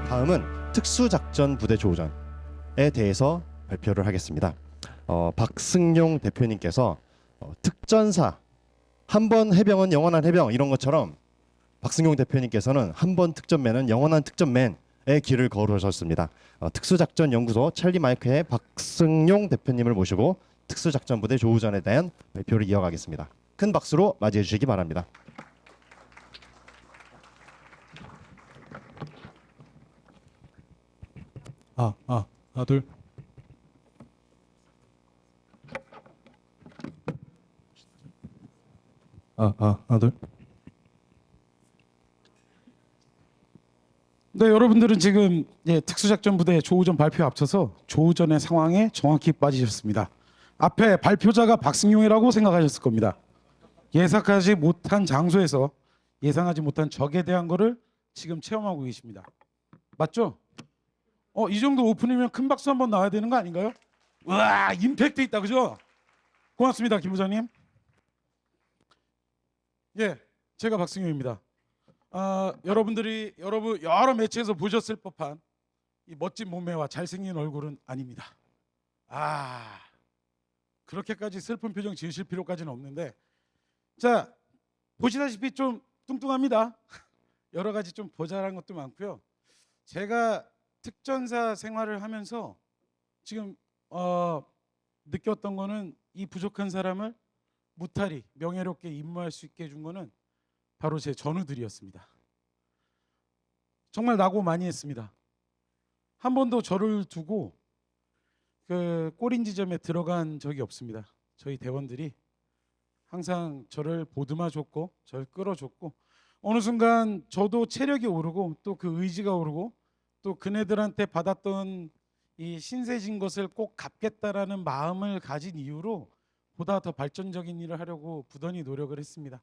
다음은 특수작전부대 조우전에 대해서 발표를 하겠습니다. 박승용 대표님께서 특전사 한 번 해병은 영원한 해병 이런 것처럼 박승용 대표님께서는 한 번 특전맨은 영원한 특전맨의 길을 걸으셨습니다. 특수작전연구소 찰리 마이크의 박승용 대표님을 모시고 특수작전부대 조우전에 대한 발표를 이어가겠습니다. 큰 박수로 맞이해 주시기 바랍니다. 하나 둘. 하나 둘. 네, 여러분들은 지금 특수작전부대 조우전 발표 앞서서 조우전의 상황에 정확히 빠지셨습니다. 앞에 발표자가 박승용이라고 생각하셨을 겁니다. 예상하지 못한 장소에서 예상하지 못한 적에 대한 거를 지금 체험하고 계십니다. 맞죠? 이 정도 오픈이면 큰 박수 한번 나와야 되는 거 아닌가요? 와, 임팩트 있다, 그죠? 고맙습니다, 김 부장님. 예, 제가 박승용입니다. 여러분들이 여러 매체에서 보셨을 법한 이 멋진 몸매와 잘생긴 얼굴은 아닙니다. 그렇게까지 슬픈 표정 지으실 필요까지는 없는데, 자, 보시다시피 좀 뚱뚱합니다. 여러 가지 좀 보잘한 것도 많고요. 제가 특전사 생활을 하면서 지금 느꼈던 거는 이 부족한 사람을 무탈히 명예롭게 임무할 수 있게 해준 거는 바로 제 전우들이었습니다. 정말 낙오 많이 했습니다. 한 번도 저를 두고 그 꼬린 지점에 들어간 적이 없습니다. 저희 대원들이 항상 저를 보듬어 줬고 저를 끌어줬고, 어느 순간 저도 체력이 오르고 또 그 의지가 오르고 또 그네들한테 받았던 이 신세진 것을 꼭 갚겠다라는 마음을 가진 이유로 보다 더 발전적인 일을 하려고 부단히 노력을 했습니다.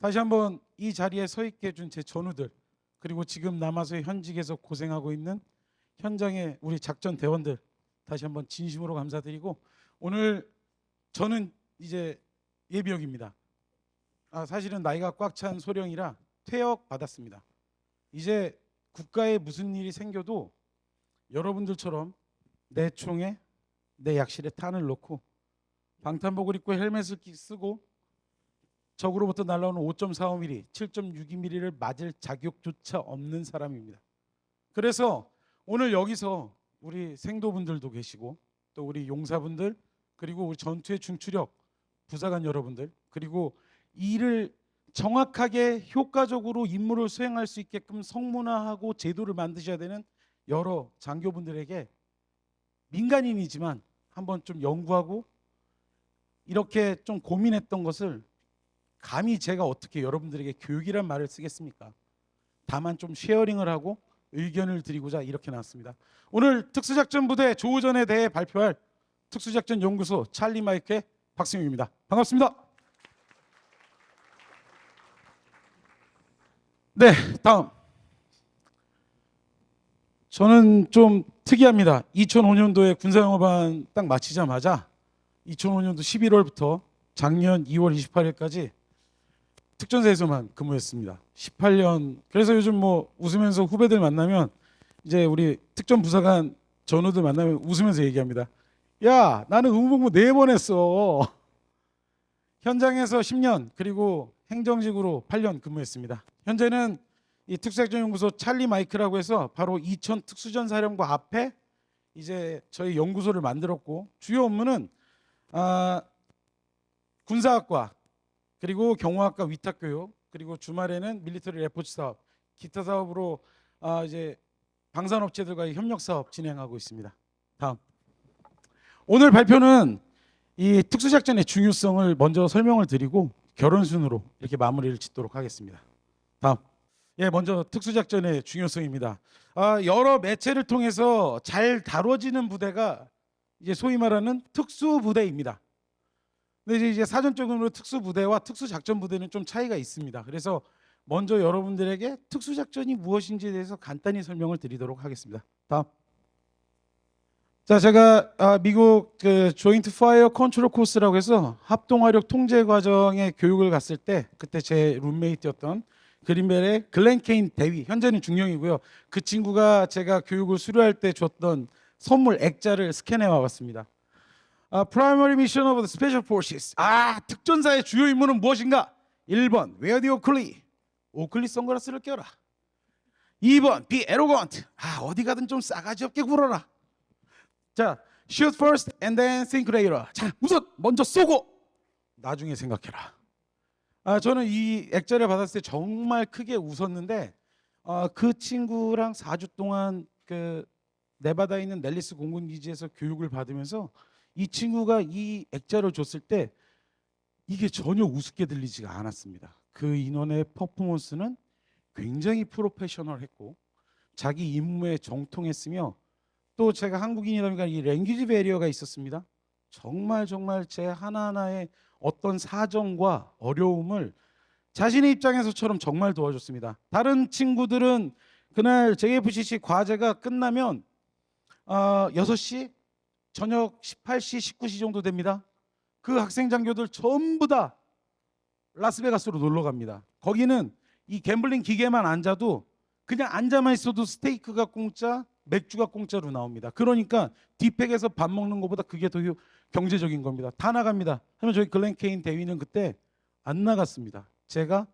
다시 한번 이 자리에 서 있게 해준 제 전우들, 그리고 지금 남아서 현직에서 고생하고 있는 현장의 우리 작전 대원들, 다시 한번 진심으로 감사드리고, 오늘 저는 이제 예비역입니다. 사실은 나이가 꽉 찬 소령이라 퇴역 받았습니다. 이제 국가에 무슨 일이 생겨도 여러분들처럼 내 총에 내 약실에 탄을 넣고 방탄복을 입고 헬멧을 쓰고 적으로부터 날아오는 5.45mm, 7.62mm를 맞을 자격조차 없는 사람입니다. 그래서 오늘 여기서 우리 생도분들도 계시고 또 우리 용사분들, 그리고 우리 전투의 중추력 부사관 여러분들, 그리고 일을 정확하게 효과적으로 임무를 수행할 수 있게끔 성문화하고 제도를 만드셔야 되는 여러 장교분들에게 민간인이지만 한번 좀 연구하고 이렇게 좀 고민했던 것을 감히 제가 어떻게 여러분들에게 교육이란 말을 쓰겠습니까? 다만 좀 쉐어링을 하고 의견을 드리고자 이렇게 나왔습니다. 오늘 특수작전부대 조우전에 대해 발표할 특수작전연구소 찰리 마이크의 박승용입니다. 반갑습니다. 네, 다음. 저는 좀 특이합니다. 2005년도에 군사영업반 딱 마치자마자 2005년도 11월부터 작년 2월 28일까지 특전사에서만 근무했습니다. 18년. 그래서 요즘 뭐 웃으면서 후배들 만나면, 이제 우리 특전 부사관 전우들 만나면 웃으면서 얘기합니다. 야, 나는 의무복무 4번 했어. 현장에서 10년, 그리고 행정직으로 8년 근무했습니다. 현재는 이 특수작전연구소 찰리 마이크라고 해서 바로 이천 특수전사령부 앞에 이제 저희 연구소를 만들었고, 주요 업무는 군사학과, 그리고 경호학과 위탁교육, 그리고 주말에는 밀리터리 레포츠 사업, 기타 사업으로 이제 방산업체들과의 협력 사업 진행하고 있습니다. 다음. 오늘 발표는 이 특수작전의 중요성을 먼저 설명을 드리고 결혼순으로 이렇게 마무리를 짓도록 하겠습니다. 다음. 먼저 특수작전의 중요성입니다. 여러 매체를 통해서 잘 다뤄지는 부대가 이제 소위 말하는 특수부대입니다. 근데 이제 사전적으로 특수부대와 특수작전부대는 좀 차이가 있습니다. 그래서 먼저 여러분들에게 특수작전이 무엇인지에 대해서 간단히 설명을 드리도록 하겠습니다. 다음. 자, 제가 미국 그 조인트 파이어 컨트롤 코스라고 해서 합동화력 통제 과정의 교육을 갔을 때, 그때 제 룸메이트였던 그린벨의 글렌 케인 대위, 현재는 중령이고요. 그 친구가 제가 교육을 수료할 때 줬던 선물 액자를 스캔해 와봤습니다. Primary mission of the Special Forces. 특전사의 주요 임무는 무엇인가? 1번 Wear the Oakley. 오클리 선글라스를 껴라. 2번 Be arrogant. 어디 가든 좀 싸가지 없게 굴어라. 자, Shoot first and then think later. 자, 우선 먼저 쏘고 나중에 생각해라. 저는 이 액자를 받았을 때 정말 크게 웃었는데 그 친구랑 4주 동안 그 네바다에 있는 넬리스 공군기지에서 교육을 받으면서 이 친구가 이 액자를 줬을 때 이게 전혀 우습게 들리지가 않았습니다. 그 인원의 퍼포먼스는 굉장히 프로페셔널했고 자기 임무에 정통했으며 또 제가 한국인이다 보니까 이 랭귀지 베리어가 있었습니다. 정말 제 하나하나의 어떤 사정과 어려움을 자신의 입장에서처럼 정말 도와줬습니다. 다른 친구들은 그날 JFCC 과제가 끝나면 6시 저녁 18시 19시 정도 됩니다. 그 학생 장교들 전부 다 라스베가스로 놀러 갑니다. 거기는 이 갬블링 기계만 앉아도 그냥 앉아만 있어도 스테이크가 공짜, 맥주가 공짜로 나옵니다. 그러니까 디팩에서 밥 먹는 것보다 그게 더 경제적인 겁니다. 다 나갑니다. 하지만 저희 글렌 케인 대위는 그때 안 나갔습니다. 제가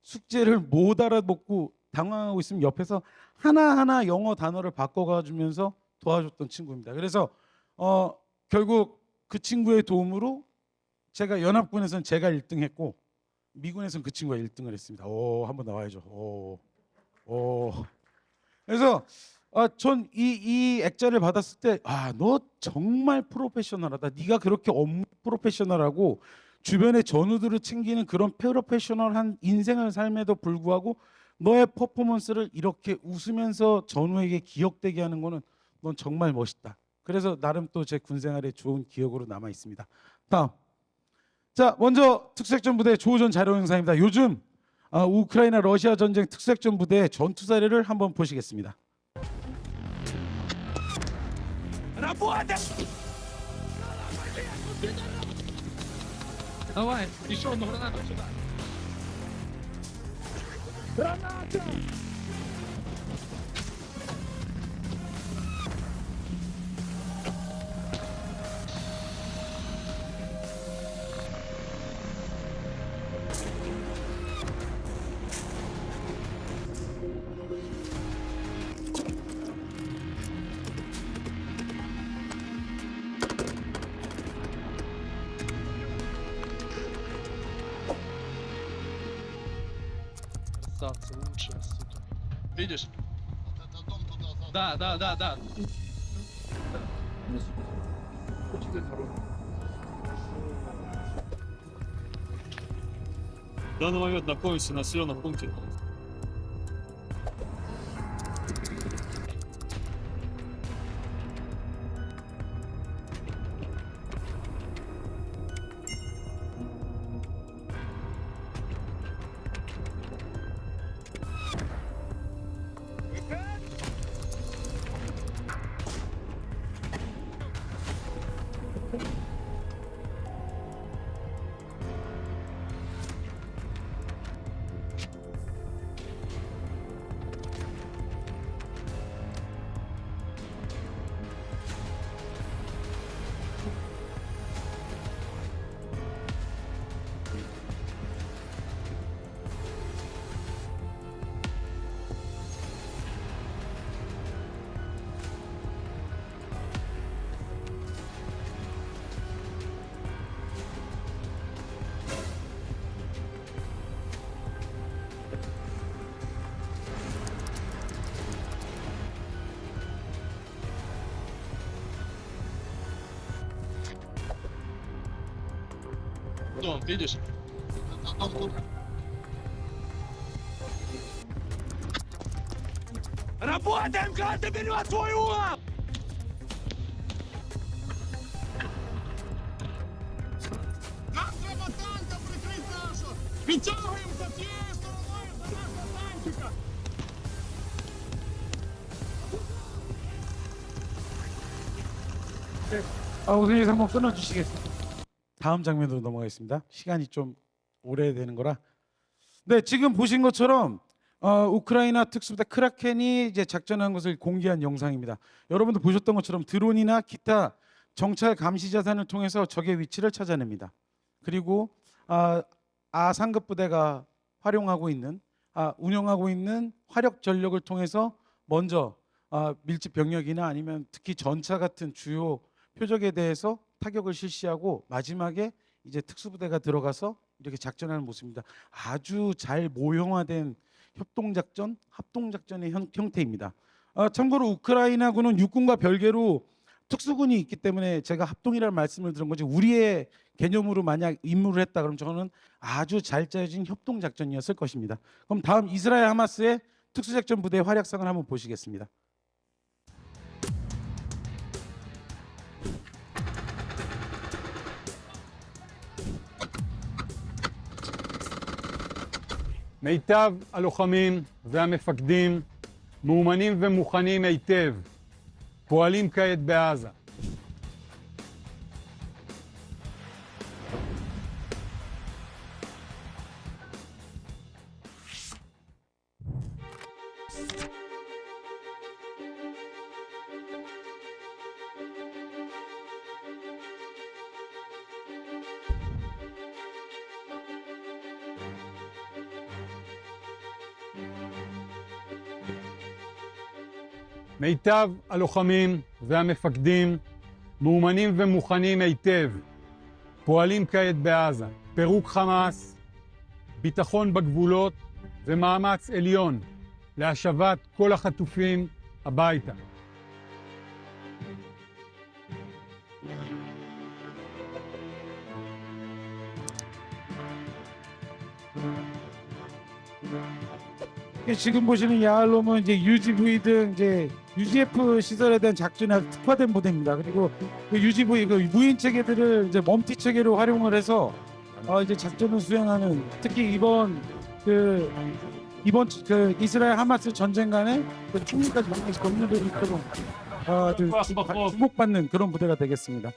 숙제를 못 알아먹고 당황하고 있으면 옆에서 하나하나 영어 단어를 바꿔가주면서 도와줬던 친구입니다. 그래서 결국 그 친구의 도움으로 제가 연합군에서는 제가 1등 했고 미군에서는 그 친구가 1등을 했습니다. 한번 나와야죠. 그래서 전 이 액자를 받았을 때 너 정말 프로페셔널하다. 네가 그렇게 프로페셔널하고 주변의 전우들을 챙기는 그런 프로페셔널한 인생을 삶에도 불구하고 너의 퍼포먼스를 이렇게 웃으면서 전우에게 기억되게 하는 거는 넌 정말 멋있다. 그래서 나름 또 제 군생활에 좋은 기억으로 남아 있습니다. 다음. 자, 먼저 특수작전 부대 조우전 자료 영상입니다. 요즘 우크라이나 러시아 전쟁 특수작전 부대의 전투 사례를 한번 보시겠습니다. Давай, еще одну гранату сюда. Красавцы, лучшие, сука. Видишь? Да. В данный момент находимся в населенном пункте. Дом, видишь? Работаем, каждый берет свой угол! Нам треба танком прикрити нашу! Підтягуємося цією стороною до нашого танчика! 우선이 한번 끊어주시겠습니다. 다음 장면으로 넘어가겠습니다. 시간이 좀 오래되는 거라. 네, 지금 보신 것처럼 우크라이나 특수부대 크라켄이 이제 작전한 것을 공개한 영상입니다. 여러분도 보셨던 것처럼 드론이나 기타 정찰 감시 자산을 통해서 적의 위치를 찾아냅니다. 그리고 상급 부대가 운영하고 있는 화력 전력을 통해서 먼저 밀집 병력이나 아니면 특히 전차 같은 주요 표적에 대해서 타격을 실시하고 마지막에 이제 특수부대가 들어가서 이렇게 작전하는 모습입니다. 아주 잘 모형화된 협동작전, 합동작전의 형태입니다. 참고로 우크라이나군은 육군과 별개로 특수군이 있기 때문에 제가 합동이라는 말씀을 드린 거지, 우리의 개념으로 만약 임무를 했다 그러면 저는 아주 잘 짜여진 협동작전이었을 것입니다. 그럼 다음 이스라엘 하마스의 특수작전 부대의 활약상을 한번 보시겠습니다. מיטב הלוחמים והמפקדים מאומנים ומוכנים היטב, פועלים כעת בעזה. מיטב הלוחמים והמפקדים מאומנים ומוכנים היטב, פועלים כעת בעזה. פירוק חמאס, ביטחון בגבולות ומאמץ עליון להשבת כל החטופים הביתה. 지금 보시는 야알롬은 이제 UGV 등 이제 UGF 시설에 대한 작전에 아주 특화된 부대입니다. 그리고 그 UGV 그 무인 체계들을 이제 멈티 체계로 활용을 해서 이제 작전을 수행하는, 특히 이번 그 이스라엘 하마스 전쟁 간에 그 총리까지 많이 건너들이 있도록 주목받는 그런 부대가 되겠습니다.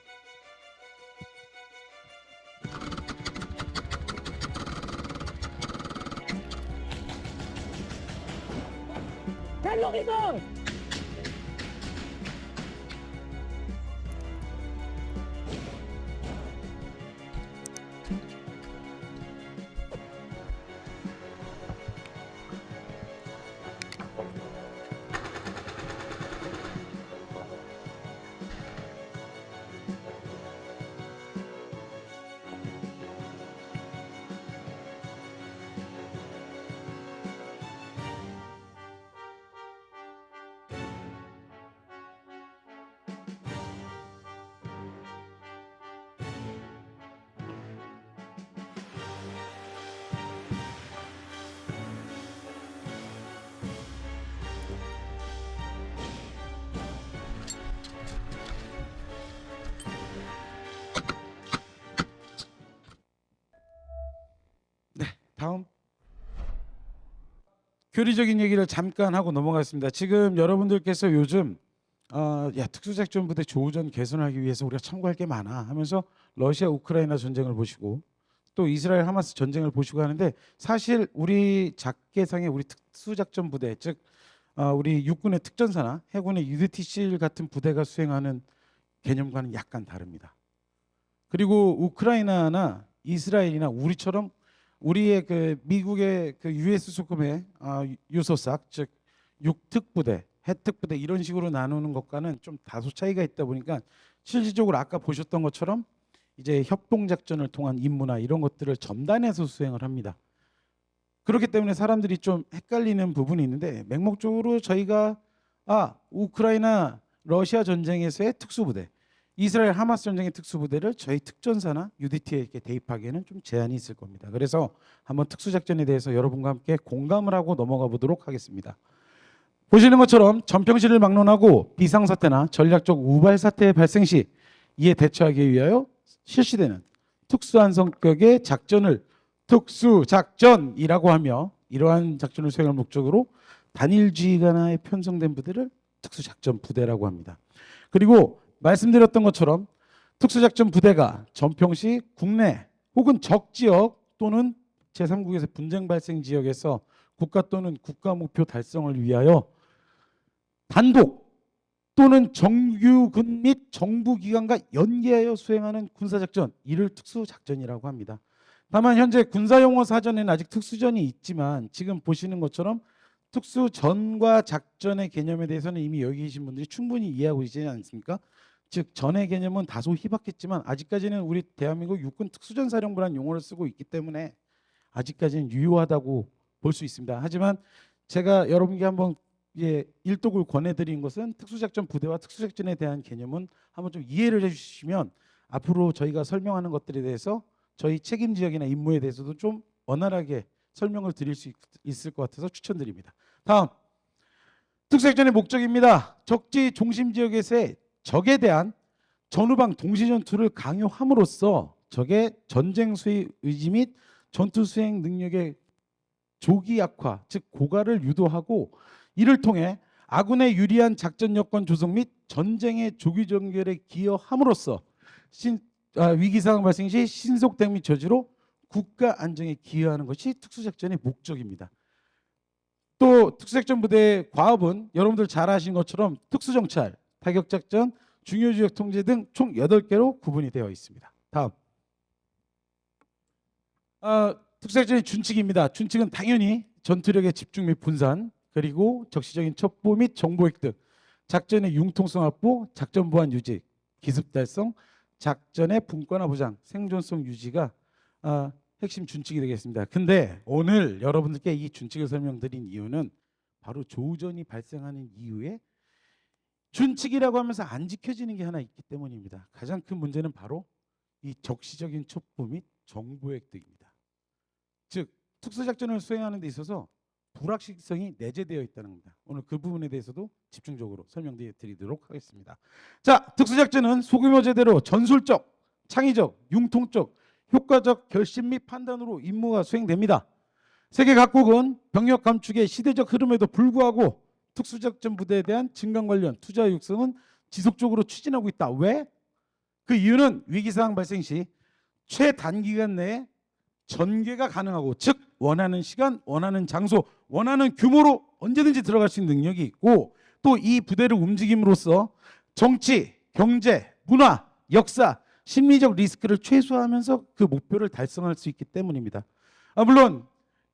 다음 교리적인 얘기를 잠깐 하고 넘어가겠습니다. 지금 여러분들께서 요즘 특수작전 부대 조우전 개선하기 위해서 우리가 참고할 게 많아 하면서 러시아 우크라이나 전쟁을 보시고 또 이스라엘 하마스 전쟁을 보시고 하는데, 사실 우리 작계상의 우리 특수작전 부대, 즉 우리 육군의 특전사나 해군의 UDTC 같은 부대가 수행하는 개념과는 약간 다릅니다. 그리고 우크라이나나 이스라엘이나 우리처럼 우리의 그 미국의 그 US 소금의 유소삭, 즉 육특부대, 해특부대 이런 식으로 나누는 것과는 좀 다소 차이가 있다 보니까 실질적으로 아까 보셨던 것처럼 이제 협동작전을 통한 임무나 이런 것들을 전단에서 수행을 합니다. 그렇기 때문에 사람들이 좀 헷갈리는 부분이 있는데, 맹목적으로 저희가 우크라이나 러시아 전쟁에서의 특수부대, 이스라엘 하마스 전쟁의 특수부대를 저희 특전사나 UDT에 이렇게 대입하기에는 좀 제한이 있을 겁니다. 그래서 한번 특수작전에 대해서 여러분과 함께 공감을 하고 넘어가 보도록 하겠습니다. 보시는 것처럼 전평시를 막론하고 비상사태나 전략적 우발 사태의 발생 시 이에 대처하기 위하여 실시되는 특수한 성격의 작전을 특수작전이라고 하며, 이러한 작전을 수행할 목적으로 단일주의관하에 편성된 부대를 특수작전 부대라고 합니다. 그리고 말씀드렸던 것처럼 특수작전 부대가 전평시 국내 혹은 적 지역 또는 제3국에서 분쟁 발생 지역에서 국가 또는 국가 목표 달성을 위하여 단독 또는 정규군 및 정부기관과 연계하여 수행하는 군사작전, 이를 특수작전이라고 합니다. 다만 현재 군사용어 사전에는 아직 특수전이 있지만 지금 보시는 것처럼 특수전과 작전의 개념에 대해서는 이미 여기 계신 분들이 충분히 이해하고 계시지 않습니까? 즉 전의 개념은 다소 희박했지만 아직까지는 우리 대한민국 육군 특수전사령부라는 용어를 쓰고 있기 때문에 아직까지는 유효하다고 볼 수 있습니다. 하지만 제가 여러분께 한번 일독을 권해드린 것은 특수작전 부대와 특수작전에 대한 개념은 한번 좀 이해를 해주시면 앞으로 저희가 설명하는 것들에 대해서 저희 책임 지역이나 임무에 대해서도 좀 원활하게 설명을 드릴 수 있을 것 같아서 추천드립니다. 다음, 특수작전의 목적입니다. 적지 중심 지역에서의 적에 대한 전후방 동시 전투를 강요함으로써 적의 전쟁 수행 의지 및 전투 수행 능력의 조기 약화, 즉 고갈을 유도하고 이를 통해 아군의 유리한 작전 여건 조성 및 전쟁의 조기 종결에 기여함으로써 위기 상황 발생 시 신속 대응 및 저지로 국가 안정에 기여하는 것이 특수작전의 목적입니다. 또 특수작전 부대의 과업은 여러분들 잘 아시는 것처럼 특수정찰, 타격작전, 중요지역 통제 등 총 8개로 구분이 되어 있습니다. 다음, 특수작전의 준칙입니다. 준칙은 당연히 전투력의 집중 및 분산, 그리고 적시적인 첩보 및 정보 획득, 작전의 융통성 확보, 작전 보안 유지, 기습 달성, 작전의 분권화 보장, 생존성 유지가 핵심 준칙이 되겠습니다. 근데 오늘 여러분들께 이 준칙을 설명드린 이유는 바로 조우전이 발생하는 이후에 준칙이라고 하면서 안 지켜지는 게 하나 있기 때문입니다. 가장 큰 문제는 바로 이 적시적인 첩보 및 정보 획득입니다. 즉 특수작전을 수행하는 데 있어서 불확실성이 내재되어 있다는 겁니다. 오늘 그 부분에 대해서도 집중적으로 설명드리도록 하겠습니다. 자, 특수작전은 소규모 제대로 전술적, 창의적, 융통적, 효과적 결심 및 판단으로 임무가 수행됩니다. 세계 각국은 병력 감축의 시대적 흐름에도 불구하고 특수작전 부대에 대한 증강 관련 투자 육성은 지속적으로 추진하고 있다. 왜? 그 이유는 위기상황 발생 시 최단기간 내에 전개가 가능하고, 즉 원하는 시간, 원하는 장소, 원하는 규모로 언제든지 들어갈 수 있는 능력이 있고, 또 이 부대를 움직임으로써 정치, 경제, 문화, 역사, 심리적 리스크를 최소화하면서 그 목표를 달성할 수 있기 때문입니다. 물론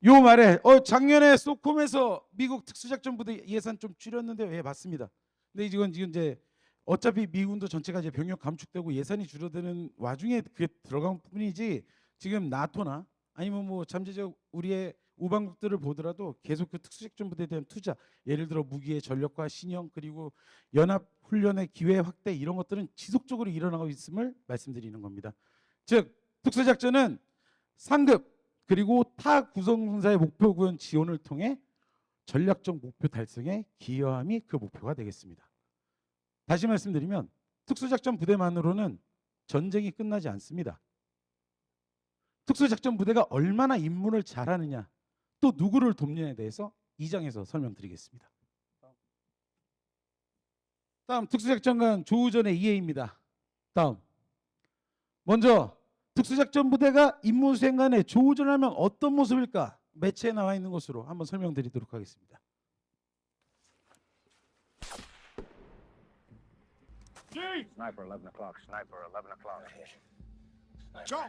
요 말에 작년에 소콤에서 미국 특수작전 부대 예산 좀 줄였는데, 예, 맞습니다. 근데 이건 지금 이제 어차피 미군도 전체가 이제 병력 감축되고 예산이 줄어드는 와중에 그게 들어간 뿐이지, 지금 나토나 아니면 뭐 잠재적 우리의 우방국들을 보더라도 계속 그 특수작전 부대에 대한 투자, 예를 들어 무기의 전력화 신형, 그리고 연합 훈련의 기회 확대, 이런 것들은 지속적으로 일어나고 있음을 말씀드리는 겁니다. 즉 특수작전은 상급 그리고 타 구성군사의 목표 구현 지원을 통해 전략적 목표 달성에 기여함이 그 목표가 되겠습니다. 다시 말씀드리면 특수작전 부대만으로는 전쟁이 끝나지 않습니다. 특수작전 부대가 얼마나 임무를 잘하느냐, 또 누구를 돕느냐에 대해서 2장에서 설명드리겠습니다. 다음, 특수작전관 조우전의 이해입니다. 다음, 먼저 특수작전 부대가 임무 수행간에 조우전을 하면 어떤 모습일까? 매체에 나와 있는 것으로 한번 설명드리도록 하겠습니다. Sniper 11 o'clock, sniper 11 o'clock. Joe!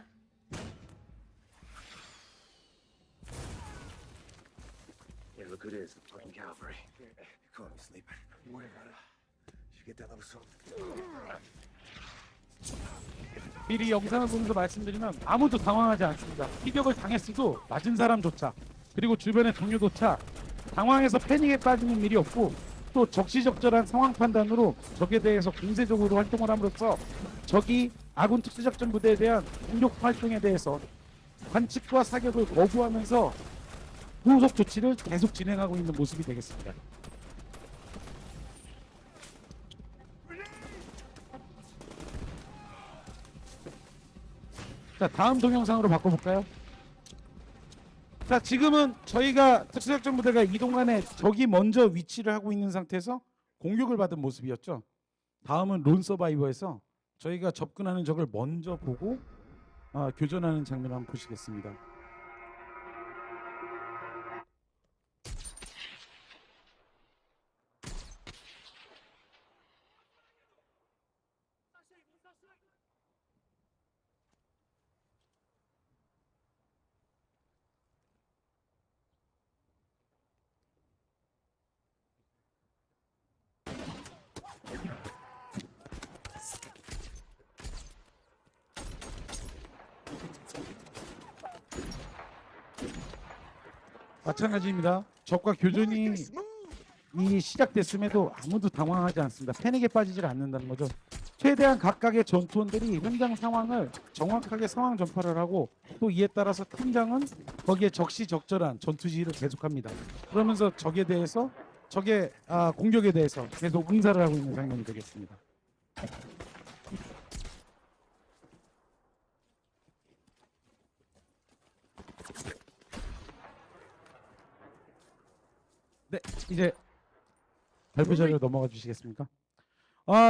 Yeah, look who it is, the fucking cavalry. Come on, sleeper. Where? Should get that level so. 미리 영상을 보면서 말씀드리면 아무도 당황하지 않습니다. 피격을 당했어도 맞은 사람조차, 그리고 주변의 동료조차 당황해서 패닉에 빠지는 일이 없고, 또 적시적절한 상황 판단으로 적에 대해서 공세적으로 활동을 함으로써 적이 아군 특수작전 부대에 대한 공격 활동에 대해서 관측과 사격을 거부하면서 후속 조치를 계속 진행하고 있는 모습이 되겠습니다. 자, 다음 동영상으로 바꿔볼까요? 자, 지금은 저희가 특수작전 부대가 이동간에 적이 먼저 위치를 하고 있는 상태에서 공격을 받은 모습이었죠. 다음은 론 서바이버에서 저희가 접근하는 적을 먼저 보고 교전하는 장면을 한번 보시겠습니다. 마찬가지입니다. 적과 교전이 시작됐음에도 아무도 당황하지 않습니다. 패닉에 빠지질 않는다는 거죠. 최대한 각각의 전투원들이 현장 상황을 정확하게 상황 전파를 하고 또 이에 따라서 팀장은 거기에 적시적절한 전투 지휘를 계속합니다. 그러면서 적에 대해서 적의 공격에 대해서 계속 응사를 하고 있는 장면이 되겠습니다. 네, 이제 발표 자료로 넘어가 주시겠습니까?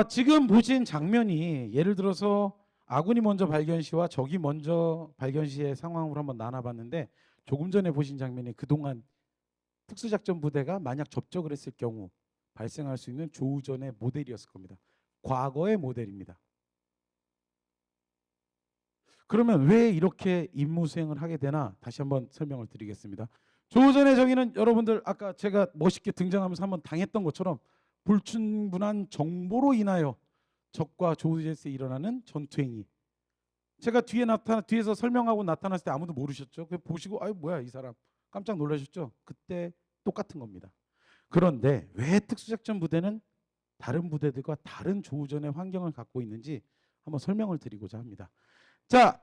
지금 보신 장면이 예를 들어서 아군이 먼저 발견 시와 적이 먼저 발견 시의 상황으로 한번 나눠봤는데 조금 전에 보신 장면이 그동안 특수작전 부대가 만약 접촉을 했을 경우 발생할 수 있는 조우전의 모델이었을 겁니다. 과거의 모델입니다. 그러면 왜 이렇게 임무 수행을 하게 되나 다시 한번 설명을 드리겠습니다. 조우전의 정의는 여러분들 아까 제가 멋있게 등장하면서 한번 당했던 것처럼 불충분한 정보로 인하여 적과 조우전에서 일어나는 전투행위. 제가 뒤에서 설명하고 나타났을 때 아무도 모르셨죠? 그 보시고 아유 뭐야 이 사람 깜짝 놀라셨죠? 그때 똑같은 겁니다. 그런데 왜 특수작전 부대는 다른 부대들과 다른 조우전의 환경을 갖고 있는지 한번 설명을 드리고자 합니다. 자,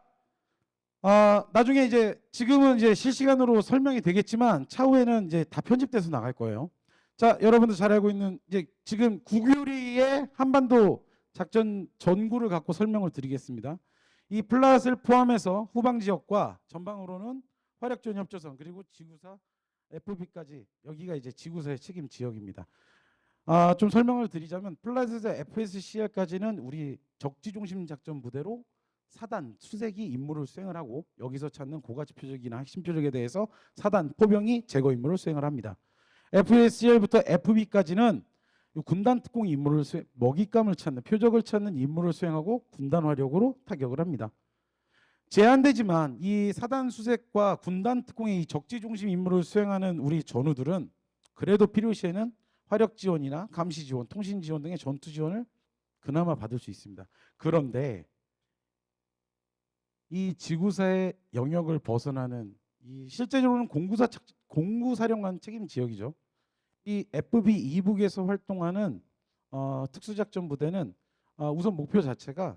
나중에 이제 지금은 이제 실시간으로 설명이 되겠지만 차후에는 이제 다 편집돼서 나갈 거예요. 자, 여러분들 잘 알고 있는 이제 지금 구교리의 한반도 작전 전구를 갖고 설명을 드리겠습니다. 이 플랫을 포함해서 후방 지역과 전방으로는 화력지원 협조선 그리고 지구사 FB까지 여기가 이제 지구사의 책임 지역입니다. 좀 설명을 드리자면 플랫에서 FSCL까지는 우리 적지 중심 작전 부대로 사단 수색이 임무를 수행을 하고 여기서 찾는 고가치 표적이나 핵심 표적에 대해서 사단 포병이 제거 임무를 수행을 합니다. FSCL부터 FB까지는 군단 특공 임무를 먹잇감을 찾는 표적을 찾는 임무를 수행하고 군단 화력으로 타격을 합니다. 제한되지만 이 사단 수색과 군단 특공의 이 적지 중심 임무를 수행하는 우리 전우들은 그래도 필요시에는 화력 지원이나 감시 지원, 통신 지원 등의 전투 지원을 그나마 받을 수 있습니다. 그런데 이 지구사의 영역을 벗어나는 이 실제적으로는 공구사령관 책임 지역이죠. 이 FB 이북에서 활동하는 특수작전 부대는 우선 목표 자체가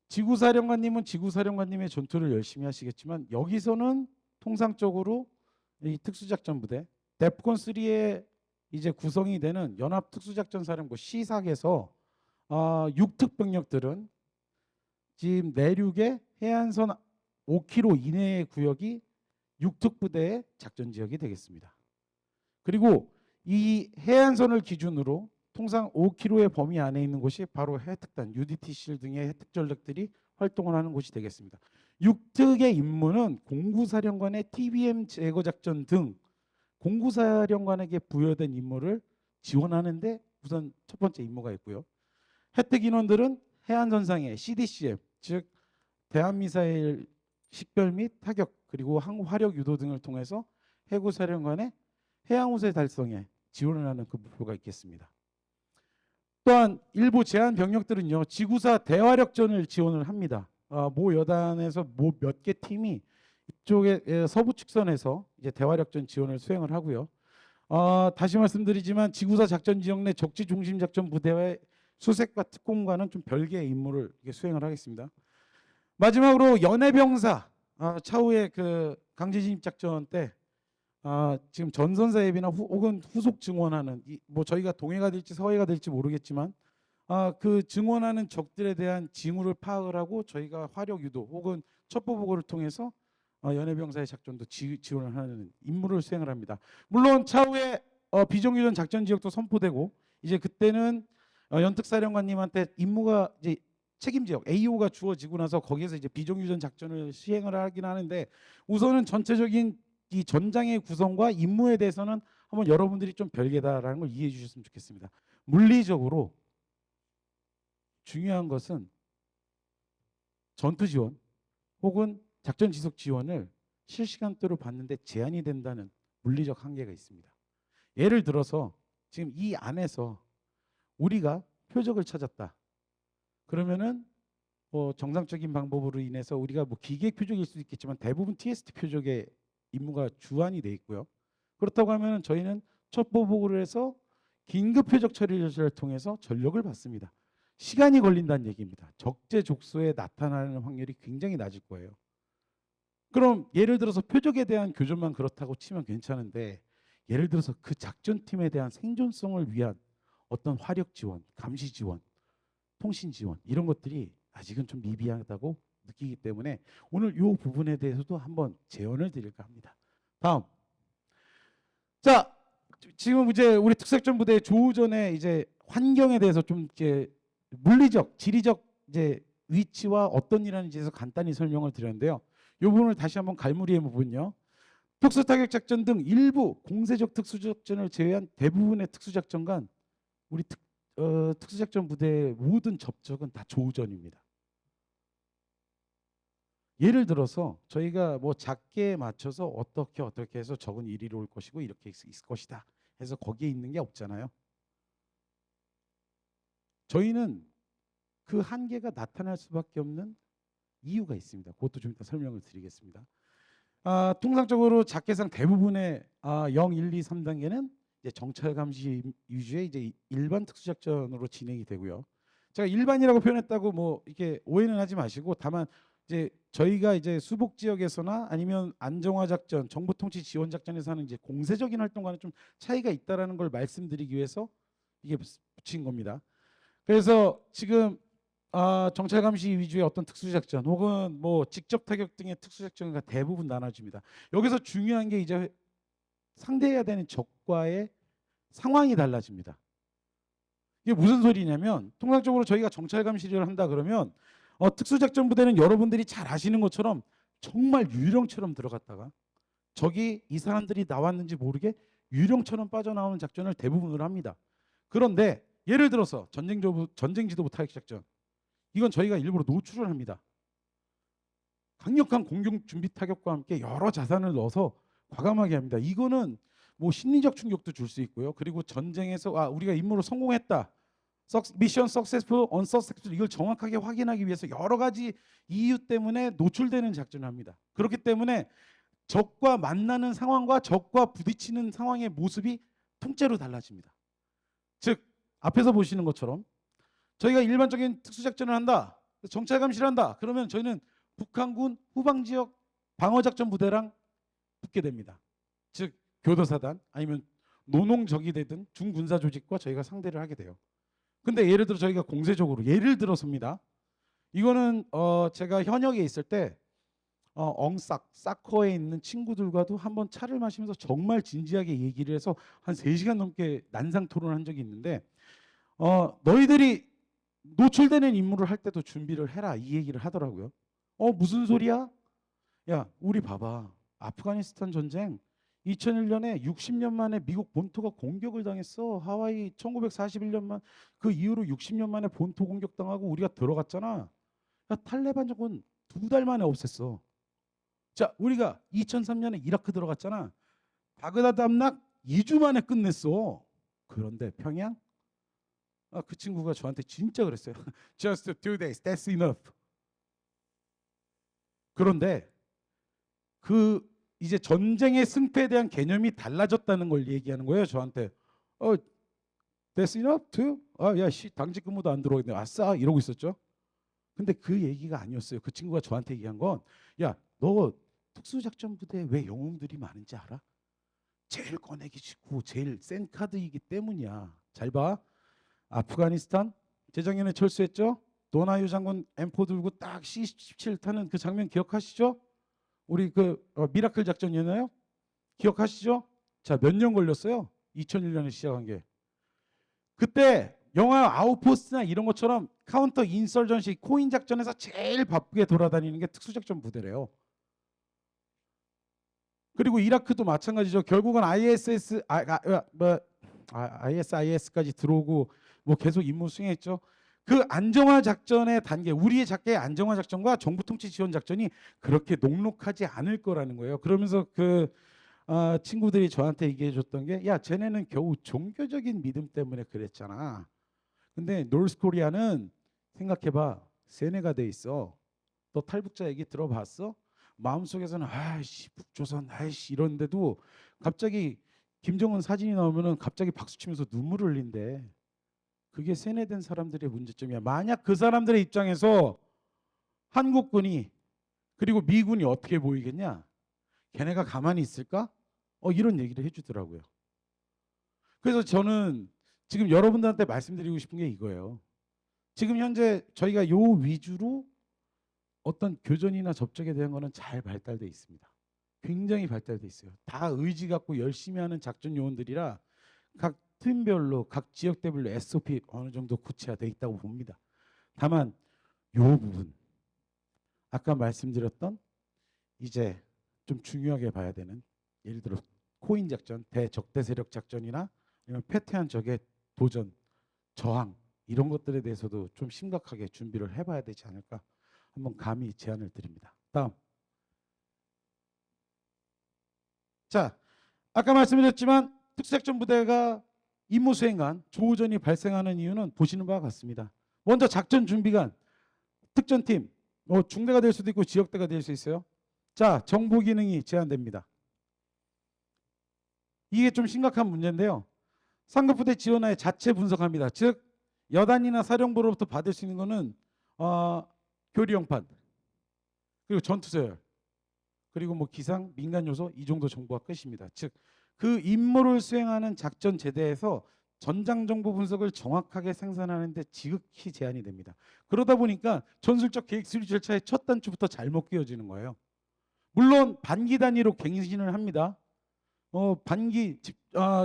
지구사령관님은 지구사령관님의 전투를 열심히 하시겠지만 여기서는 통상적으로 이 특수작전 부대 데프콘 3의 이제 구성이 되는 연합특수작전사령부 시삭에서 육특병력들은 지금 내륙의 해안선 5km 이내의 구역이 육특부대의 작전 지역이 되겠습니다. 그리고 이 해안선을 기준으로 통상 5km의 범위 안에 있는 곳이 바로 해특단, UDTC 등의 해특 전력들이 활동을 하는 곳이 되겠습니다. 육특의 임무는 공구사령관의 TBM 제거 작전 등 공구사령관에게 부여된 임무를 지원하는데 우선 첫 번째 임무가 있고요. 해특 인원들은 해안선상의 CDCM, 즉 대한미사일 식별 및 타격 그리고 항화력 유도 등을 통해서 해구사령관의 해양우세 달성에 지원을 하는 그 목표가 있겠습니다. 또한 일부 제한 병력들은요 지구사 대화력전을 지원을 합니다. 모 여단에서 몇 개 팀이 이쪽에 서부 축선에서 이제 대화력전 지원을 수행을 하고요. 다시 말씀드리지만 지구사 작전 지역 내 적지 중심 작전 부대의 수색과 특공과는 좀 별개의 임무를 수행을 하겠습니다. 마지막으로 연해병사 차후에 그 강제 진입 작전 때 지금 전선사 예비나 혹은 후속 증원하는 뭐 저희가 동해가 될지 서해가 될지 모르겠지만 그 증원하는 적들에 대한 징후를 파악을 하고 저희가 화력 유도 혹은 첩보 보고를 통해서 연해병사의 작전도 지원을 하는 임무를 수행을 합니다. 물론 차후에 비정규전 작전 지역도 선포되고 이제 그때는 연특사령관님한테 임무가 이제 책임 지역 AO가 주어지고 나서 거기에서 이제 비정규전 작전을 시행을 하긴 하는데 우선은 전체적인 이 전장의 구성과 임무에 대해서는 한번 여러분들이 좀 별개다라는 걸 이해해 주셨으면 좋겠습니다. 물리적으로 중요한 것은 전투 지원 혹은 작전 지속 지원을 실시간대로 받는데 제한이 된다는 물리적 한계가 있습니다. 예를 들어서 지금 이 안에서 우리가 표적을 찾았다. 그러면은 뭐 정상적인 방법으로 인해서 우리가 뭐 기계 표적일 수도 있겠지만 대부분 TST 표적의 임무가 주안이 돼 있고요. 그렇다고 하면 저희는 첩보 보고를 해서 긴급 표적 처리를 통해서 전력을 받습니다. 시간이 걸린다는 얘기입니다. 적재적소에 나타나는 확률이 굉장히 낮을 거예요. 그럼 예를 들어서 표적에 대한 교전만 그렇다고 치면 괜찮은데 예를 들어서 그 작전팀에 대한 생존성을 위한 어떤 화력 지원, 감시 지원, 통신 지원 이런 것들이 아직은 좀 미비하다고 느끼기 때문에 오늘 이 부분에 대해서도 한번 제언을 드릴까 합니다. 다음. 자, 지금 이제 우리 특수작전 부대 조우전의 이제 환경에 대해서 좀 이제 물리적, 지리적 이제 위치와 어떤 일 하는지에 대해서 간단히 설명을 드렸는데요. 이 부분을 다시 한번 갈무리해 보면요. 특수타격작전 등 일부 공세적 특수작전을 제외한 대부분의 특수작전간 우리 특수작전 부대의 모든 접촉은 다 조우전입니다. 예를 들어서 저희가 뭐 작게 맞춰서 어떻게 해서 적은 이리로 올 것이고 이렇게 있을 것이다 해서 거기에 있는 게 없잖아요. 저희는 그 한계가 나타날 수밖에 없는 이유가 있습니다. 그것도 좀 이따 설명을 드리겠습니다. 통상적으로 작계상 대부분의 0, 1, 2, 3단계는 이제 정찰 감시 위주의 이제 일반 특수작전으로 진행이 되고요. 제가 일반이라고 표현했다고 뭐 이렇게 오해는 하지 마시고 다만 이제 저희가 이제 수복 지역에서나 아니면 안정화 작전, 정보 통치 지원 작전에서 하는 이제 공세적인 활동과는 좀 차이가 있다라는 걸 말씀드리기 위해서 이게 붙인 겁니다. 그래서 지금 정찰 감시 위주의 어떤 특수작전 혹은 뭐 직접 타격 등의 특수작전과 대부분 나눠집니다. 여기서 중요한 게 이제 상대해야 되는 적과의 상황이 달라집니다. 이게 무슨 소리냐면 통상적으로 저희가 정찰 감시를 한다 그러면 특수작전 부대는 여러분들이 잘 아시는 것처럼 정말 유령처럼 들어갔다가 적이 이 사람들이 나왔는지 모르게 유령처럼 빠져나오는 작전을 대부분으로 합니다. 그런데 예를 들어서 전쟁지도부 타격작전 이건 저희가 일부러 노출을 합니다. 강력한 공격 준비 타격과 함께 여러 자산을 넣어서 과감하게 합니다. 이거는 뭐 심리적 충격도 줄 수 있고요. 그리고 전쟁에서 우리가 임무를 성공했다. 미션 석세스풀, 언석세스풀 이걸 정확하게 확인하기 위해서 여러 가지 이유 때문에 노출되는 작전을 합니다. 그렇기 때문에 적과 만나는 상황과 적과 부딪히는 상황의 모습이 통째로 달라집니다. 즉 앞에서 보시는 것처럼 저희가 일반적인 특수작전을 한다. 정찰 감시를 한다. 그러면 저희는 북한군 후방지역 방어작전 부대랑 붙게 됩니다. 즉 교도사단 아니면 노농적이 되든 중군사 조직과 저희가 상대를 하게 돼요. 근데 예를 들어 저희가 공세적으로 예를 들어서입니다. 이거는 제가 현역에 있을 때 사커에 있는 친구들과도 한번 차를 마시면서 정말 진지하게 얘기를 해서 한 3시간 넘게 난상 토론한 적이 있는데 너희들이 노출되는 임무를 할 때도 준비를 해라 이 얘기를 하더라고요. 무슨 소리야? 야 우리 봐봐. 아프가니스탄 전쟁 2001년에 60년 만에 미국 본토가 공격을 당했어. 하와이 1941년만 그 이후로 60년 만에 본토 공격당하고 우리가 들어갔잖아. 야, 탈레반 정권 2달 만에 없앴어. 자 우리가 2003년에 이라크 들어갔잖아. 바그다드 함락 2주 만에 끝냈어. 그런데 평양? 그 친구가 저한테 진짜 그랬어요. Just 2 days, that's enough. 그런데 그 이제 전쟁의 승패에 대한 개념이 달라졌다는 걸 얘기하는 거예요. 저한테. That's enough too? 야, 당직 근무도 안 들어오겠네. 아싸 이러고 있었죠. 근데 그 얘기가 아니었어요. 그 친구가 저한테 얘기한 건 야, 너 특수작전 부대에 왜 영웅들이 많은지 알아? 제일 꺼내기 쉽고 제일 센 카드이기 때문이야. 잘 봐. 아프가니스탄 재작년에 철수했죠. 도나유 장군 M4 들고 딱 C-17 타는 그 장면 기억하시죠? 우리 그 미라클 작전이었나요? 기억하시죠? 자, 몇 년 걸렸어요? 2001년에 시작한 게. 그때 영화 아웃포스트나 이런 것처럼 카운터 인설전시 코인 작전에서 제일 바쁘게 돌아다니는 게 특수작전 부대래요. 그리고 이라크도 마찬가지죠. 결국은 ISIS까지 들어오고 뭐 계속 임무 수행했죠. 그 안정화 작전의 단계, 우리의 작계의 안정화 작전과 정부 통치 지원 작전이 그렇게 녹록하지 않을 거라는 거예요. 그러면서 친구들이 저한테 얘기해 줬던 게, 야, 쟤네는 겨우 종교적인 믿음 때문에 그랬잖아. 근데 노스코리아는 생각해봐, 세뇌가 돼 있어. 너 탈북자 얘기 들어봤어? 마음속에서는 아이씨 북조선 아이씨 이런데도 갑자기 김정은 사진이 나오면은 갑자기 박수치면서 눈물을 흘린대. 그게 세뇌된 사람들의 문제점이야. 만약 그 사람들의 입장에서 한국군이 그리고 미군이 어떻게 보이겠냐? 걔네가 가만히 있을까? 이런 얘기를 해주더라고요. 그래서 저는 지금 여러분들한테 말씀드리고 싶은 게 이거예요. 지금 현재 저희가 요 위주로 어떤 교전이나 접촉에 대한 거는 잘 발달돼 있습니다. 굉장히 발달돼 있어요. 다 의지 갖고 열심히 하는 작전 요원들이라 각 팀별로 각 지역대별로 SOP 어느 정도 구체화돼 있다고 봅니다. 다만 요 부분 아까 말씀드렸던 이제 좀 중요하게 봐야 되는, 예를 들어 코인 작전, 대적대 세력 작전이나 아니면 패퇴한 적의 도전, 저항 이런 것들에 대해서도 좀 심각하게 준비를 해봐야 되지 않을까 한번 감히 제안을 드립니다. 다음. 자, 아까 말씀드렸지만 특수작전 부대가 임무 수행간 조우전이 발생하는 이유는 보시는 바와 같습니다. 먼저 작전 준비간 특전팀, 중대가 될 수도 있고 지역대가 될 수 있어요. 자, 정보 기능이 제한됩니다. 이게 좀 심각한 문제인데요. 상급부대 지원하에 자체 분석합니다. 즉 여단이나 사령부로부터 받을 수 있는 거는 교리형판, 그리고 전투서열, 그리고 뭐 기상, 민간 요소 이 정도 정보가 끝입니다. 즉 그 임무를 수행하는 작전 제대에서 전장 정보 분석을 정확하게 생산하는데 지극히 제한이 됩니다. 그러다 보니까 전술적 계획 수립 절차의 첫 단추부터 잘못 끼워지는 거예요. 물론 반기 단위로 갱신을 합니다.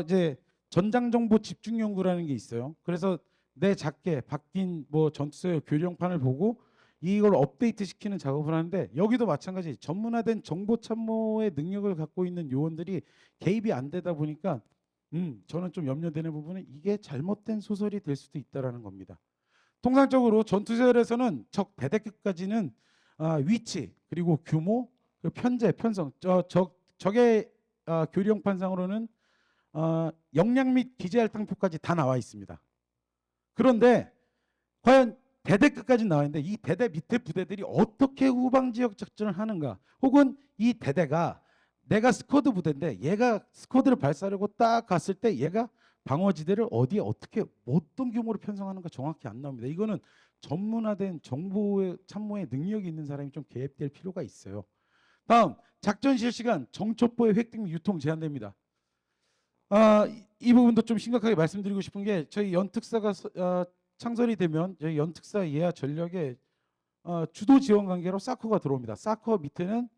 이제 전장 정보 집중 연구라는 게 있어요. 그래서 내 작게 바뀐 뭐 전투서열 교령판을 보고 이걸 업데이트 시키는 작업을 하는데, 여기도 마찬가지 전문화된 정보 참모의 능력을 갖고 있는 요원들이 개입이 안 되다 보니까 저는 좀 염려되는 부분은 이게 잘못된 소설이 될 수도 있다라는 겁니다. 통상적으로 전투서열에서는 적 대대급까지는 위치 그리고 규모, 편제, 편성, 적의 교령판상으로는 역량 및 기재할당표까지 다 나와 있습니다. 그런데 과연 대대끝까지 나와 있는데 이 대대 밑에 부대들이 어떻게 후방 지역 작전을 하는가, 혹은 이 대대가 내가 스쿼드 부대인데 얘가 스쿼드를 발사하려고 딱 갔을 때 얘가 방어지대를 어디에 어떻게 어떤 규모로 편성하는가 정확히 안 나옵니다. 이거는 전문화된 정보 참모의 능력이 있는 사람이 좀 개입될 필요가 있어요. 다음, 작전 실시간 정첩보의 획득 및 유통 제한됩니다. 이 부분도 좀 심각하게 말씀드리고 싶은 게, 저희 연특사가 창설이 되면 저희 연특사 예하 전력에 주도 지원 관계로 사커가 들어옵니다. 사커 밑에는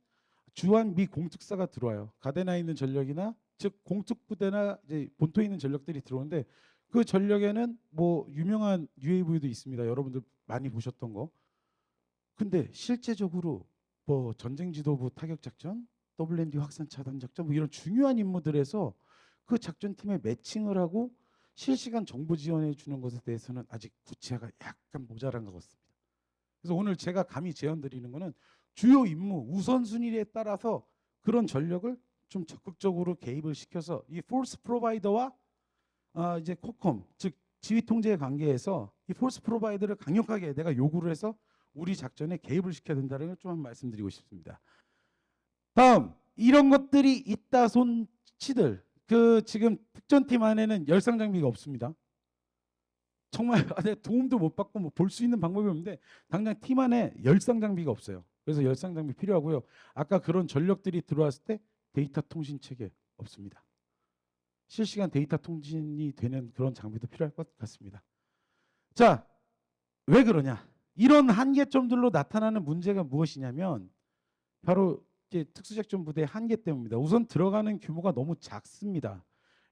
주한 미 공특사가 들어와요. 가데나에 있는 전력이나 즉 공특부대나 이제 본토에 있는 전력들이 들어오는데, 그 전력에는 뭐 유명한 UAV도 있습니다. 여러분들 많이 보셨던 거. 근데 실제적으로 뭐 전쟁 지도부 타격 작전, WND 확산 차단 작전 뭐 이런 중요한 임무들에서 그 작전팀에 매칭을 하고 실시간 정보 지원해 주는 것에 대해서는 아직 구체화가 약간 모자란 것 같습니다. 그래서 오늘 제가 감히 제안 드리는 거는 주요 임무 우선순위에 따라서 그런 전력을 좀 적극적으로 개입을 시켜서 이 포스 프로바이더와 이제 코컴 즉 지휘 통제의 관계에서 이 포스 프로바이더를 강력하게 내가 요구를 해서 우리 작전에 개입을 시켜야 된다는 걸 좀 말씀드리고 싶습니다. 다음, 이런 것들이 있다 손치들, 지금 특전팀 안에는 열상 장비가 없습니다. 정말 도움도 못 받고 뭐 볼 수 있는 방법이 없는데 당장 팀 안에 열상 장비가 없어요. 그래서 열상 장비 필요하고요. 아까 그런 전력들이 들어왔을 때 데이터 통신 체계 없습니다. 실시간 데이터 통신이 되는 그런 장비도 필요할 것 같습니다. 자, 왜 그러냐? 이런 한계점들로 나타나는 문제가 무엇이냐면 바로 이제 특수작전 부대의 한계 때문입니다. 우선 들어가는 규모가 너무 작습니다.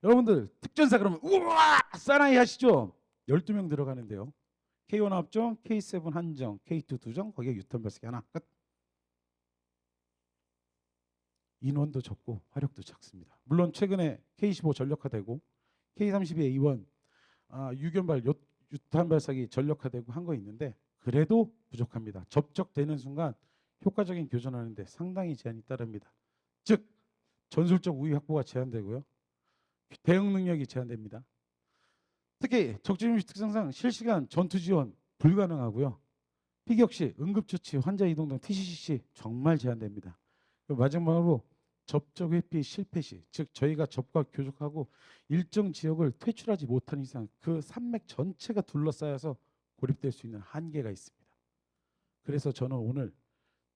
여러분들 특전사 그러면 우와 사나이 하시죠? 12명 들어가는데요. K1 합정, K7 한정, K2 두정, 거기에 유턴 발사기 하나 끝. 인원도 적고 화력도 작습니다. 물론 최근에 K15 전력화되고 K32A1 유견발 유탄 발사기 전력화되고 한 거 있는데 그래도 부족합니다. 접촉되는 순간 효과적인 교전하는데 상당히 제한이 따릅니다. 즉 전술적 우위 확보가 제한되고요. 대응 능력이 제한됩니다. 특히 적재임시 특성상 실시간 전투 지원 불가능하고요. 피격 시 응급처치, 환자 이동 등 TCC 정말 제한됩니다. 그리고 마지막으로 접촉 회피 실패 시, 즉 저희가 적과 교족하고 일정 지역을 퇴출하지 못한 이상 그 산맥 전체가 둘러싸여서 고립될 수 있는 한계가 있습니다. 그래서 저는 오늘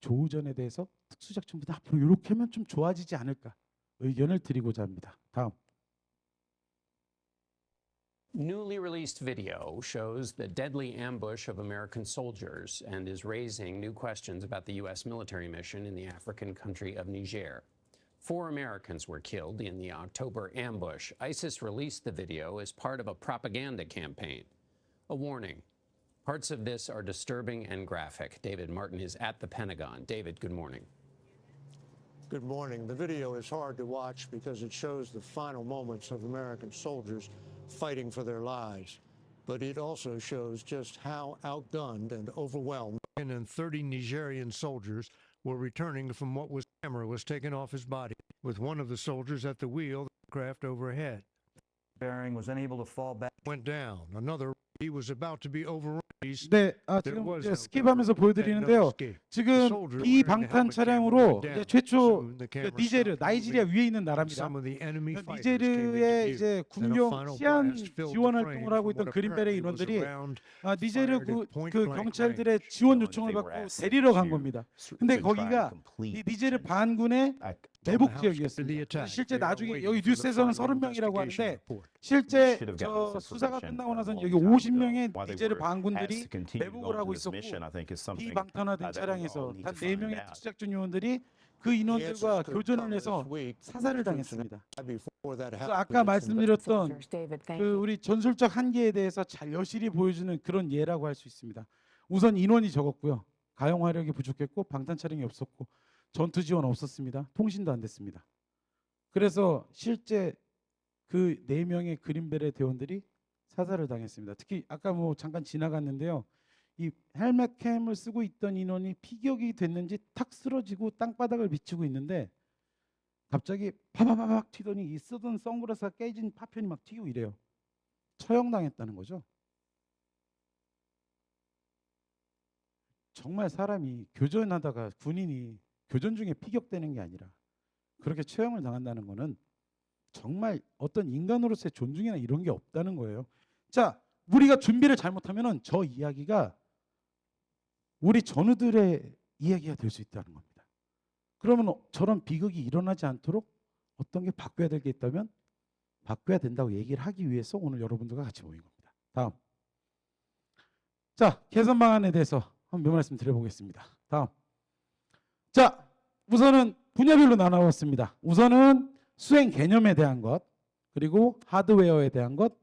조우전에 대해서 특수작전부대 앞으로 이렇게 하면 좀 좋아지지 않을까 의견을 드리고자 합니다. 다음. Newly released video shows the deadly ambush of American soldiers and is raising new questions about the U.S. military mission in the African country of Niger. 4 Americans were killed in the October ambush. ISIS released the video as part of a propaganda campaign. A warning. Parts of this are disturbing and graphic. David Martin is at the Pentagon. David, good morning. Good morning. The video is hard to watch because it shows the final moments of American soldiers fighting for their lives. But it also shows just how outgunned and overwhelmed. And 30 Nigerian soldiers were returning from what was camera was taken off his body, with one of the soldiers at the wheel of the craft overhead. Bearing was unable to fall back. Went down. Another, he was about to be overrun. 네, 지금 이제 스킵하면서 보여드리는데요. 지금 이 방탄 차량으로 이제 최초 니제르, 나이지리아 위에 있는 나라입니다. 니제르의 이제 군용 치안 지원 활동을 하고 있던 그린베레 인원들이 니제르 그 경찰들의 지원 요청을 받고 데리러 간 겁니다. 근데 거기가 이 니제르 반군의 매복 지역이었습니다. 실제 나중에 여기 뉴스에서는 30명이라고 하는데 실제 저 수사가 끝나고 나서는 여기 50명의 니제르 반군들이 매복을 하고 있었고 비방탄화된 차량에서 단 4명의 특수작전 요원들이 그 인원들과 교전을 해서 사살을 당했습니다. 그래서 아까 말씀드렸던 그 우리 전술적 한계에 대해서 잘 여실히 보여주는 그런 예라고 할 수 있습니다. 우선 인원이 적었고요. 가용 화력이 부족했고 방탄 차량이 없었고 전투 지원 없었습니다. 통신도 안 됐습니다. 그래서 실제 그 4명의 그린베레 대원들이 사살을 당했습니다. 특히 아까 뭐 잠깐 지나갔는데요. 이 헬멧 캠을 쓰고 있던 인원이 피격이 됐는지 탁 쓰러지고 땅바닥을 비치고 있는데 갑자기 파바바박 튀더니 이 쓰던 선글라스가 깨진 파편이 막 튀고 이래요. 처형당했다는 거죠. 정말 사람이 교전하다가 군인이 교전 중에 피격되는 게 아니라 그렇게 처형을 당한다는 거는 정말 어떤 인간으로서의 존중이나 이런 게 없다는 거예요. 자, 우리가 준비를 잘못하면은 저 이야기가 우리 전우들의 이야기가 될 수 있다는 겁니다. 그러면 저런 비극이 일어나지 않도록 어떤 게 바뀌어야 될 게 있다면 바뀌어야 된다고 얘기를 하기 위해서 오늘 여러분들과 같이 모인 겁니다. 다음. 자, 개선 방안에 대해서 몇 말씀 드려보겠습니다. 다음. 자, 우선은 분야별로 나눠봤습니다. 우선은 수행 개념에 대한 것, 그리고 하드웨어에 대한 것,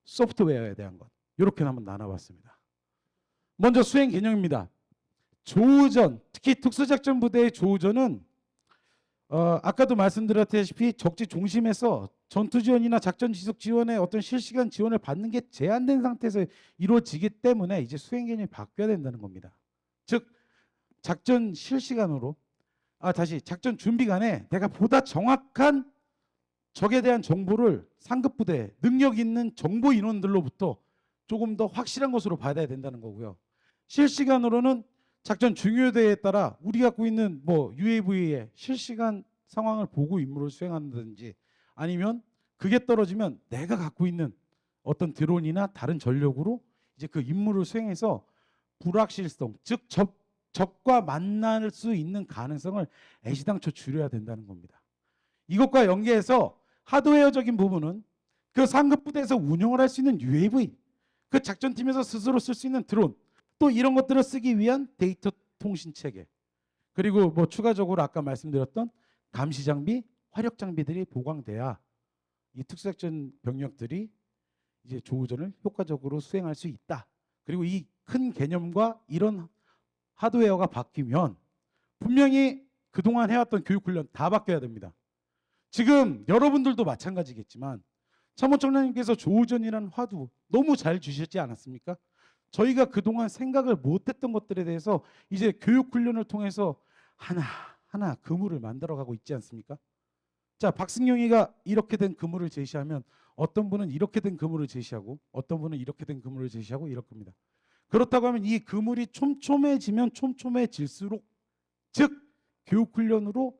소프트웨어에 대한 것 이렇게 한번 나눠봤습니다. 먼저 수행 개념입니다. 조우전, 특히 특수작전부대의 조우전은 아까도 말씀드렸다시피 적지 중심에서 전투 지원이나 작전 지속 지원의 어떤 실시간 지원을 받는 게 제한된 상태에서 이루어지기 때문에 이제 수행 개념이 바뀌어야 된다는 겁니다. 즉 작전 실시간으로 다시 작전 준비간에 내가 보다 정확한 적에 대한 정보를 상급 부대, 능력 있는 정보 인원들로부터 조금 더 확실한 것으로 받아야 된다는 거고요. 실시간으로는 작전 중요도에 따라 우리 갖고 있는 뭐 UAV의 실시간 상황을 보고 임무를 수행한다든지 아니면 그게 떨어지면 내가 갖고 있는 어떤 드론이나 다른 전력으로 이제 그 임무를 수행해서 불확실성, 즉 적과 만날 수 있는 가능성을 애시당초 줄여야 된다는 겁니다. 이것과 연계해서 하드웨어적인 부분은 그 상급 부대에서 운영을 할 수 있는 UAV, 그 작전팀에서 스스로 쓸 수 있는 드론, 또 이런 것들을 쓰기 위한 데이터 통신 체계, 그리고 뭐 추가적으로 아까 말씀드렸던 감시 장비, 화력 장비들이 보강돼야 이 특수작전 병력들이 이제 조우전을 효과적으로 수행할 수 있다. 그리고 이 큰 개념과 이런 하드웨어가 바뀌면 분명히 그동안 해왔던 교육 훈련 다 바뀌어야 됩니다. 지금 여러분들도 마찬가지겠지만 참모총장님께서 조우전이라는 화두 너무 잘 주셨지 않았습니까? 저희가 그동안 생각을 못했던 것들에 대해서 이제 교육훈련을 통해서 하나하나 그물을 만들어가고 있지 않습니까? 자, 박승용이가 이렇게 된 그물을 제시하면 어떤 분은 이렇게 된 그물을 제시하고 어떤 분은 이렇게 된 그물을 제시하고 이럴 겁니다. 그렇다고 하면 이 그물이 촘촘해지면 촘촘해질수록, 즉 교육훈련으로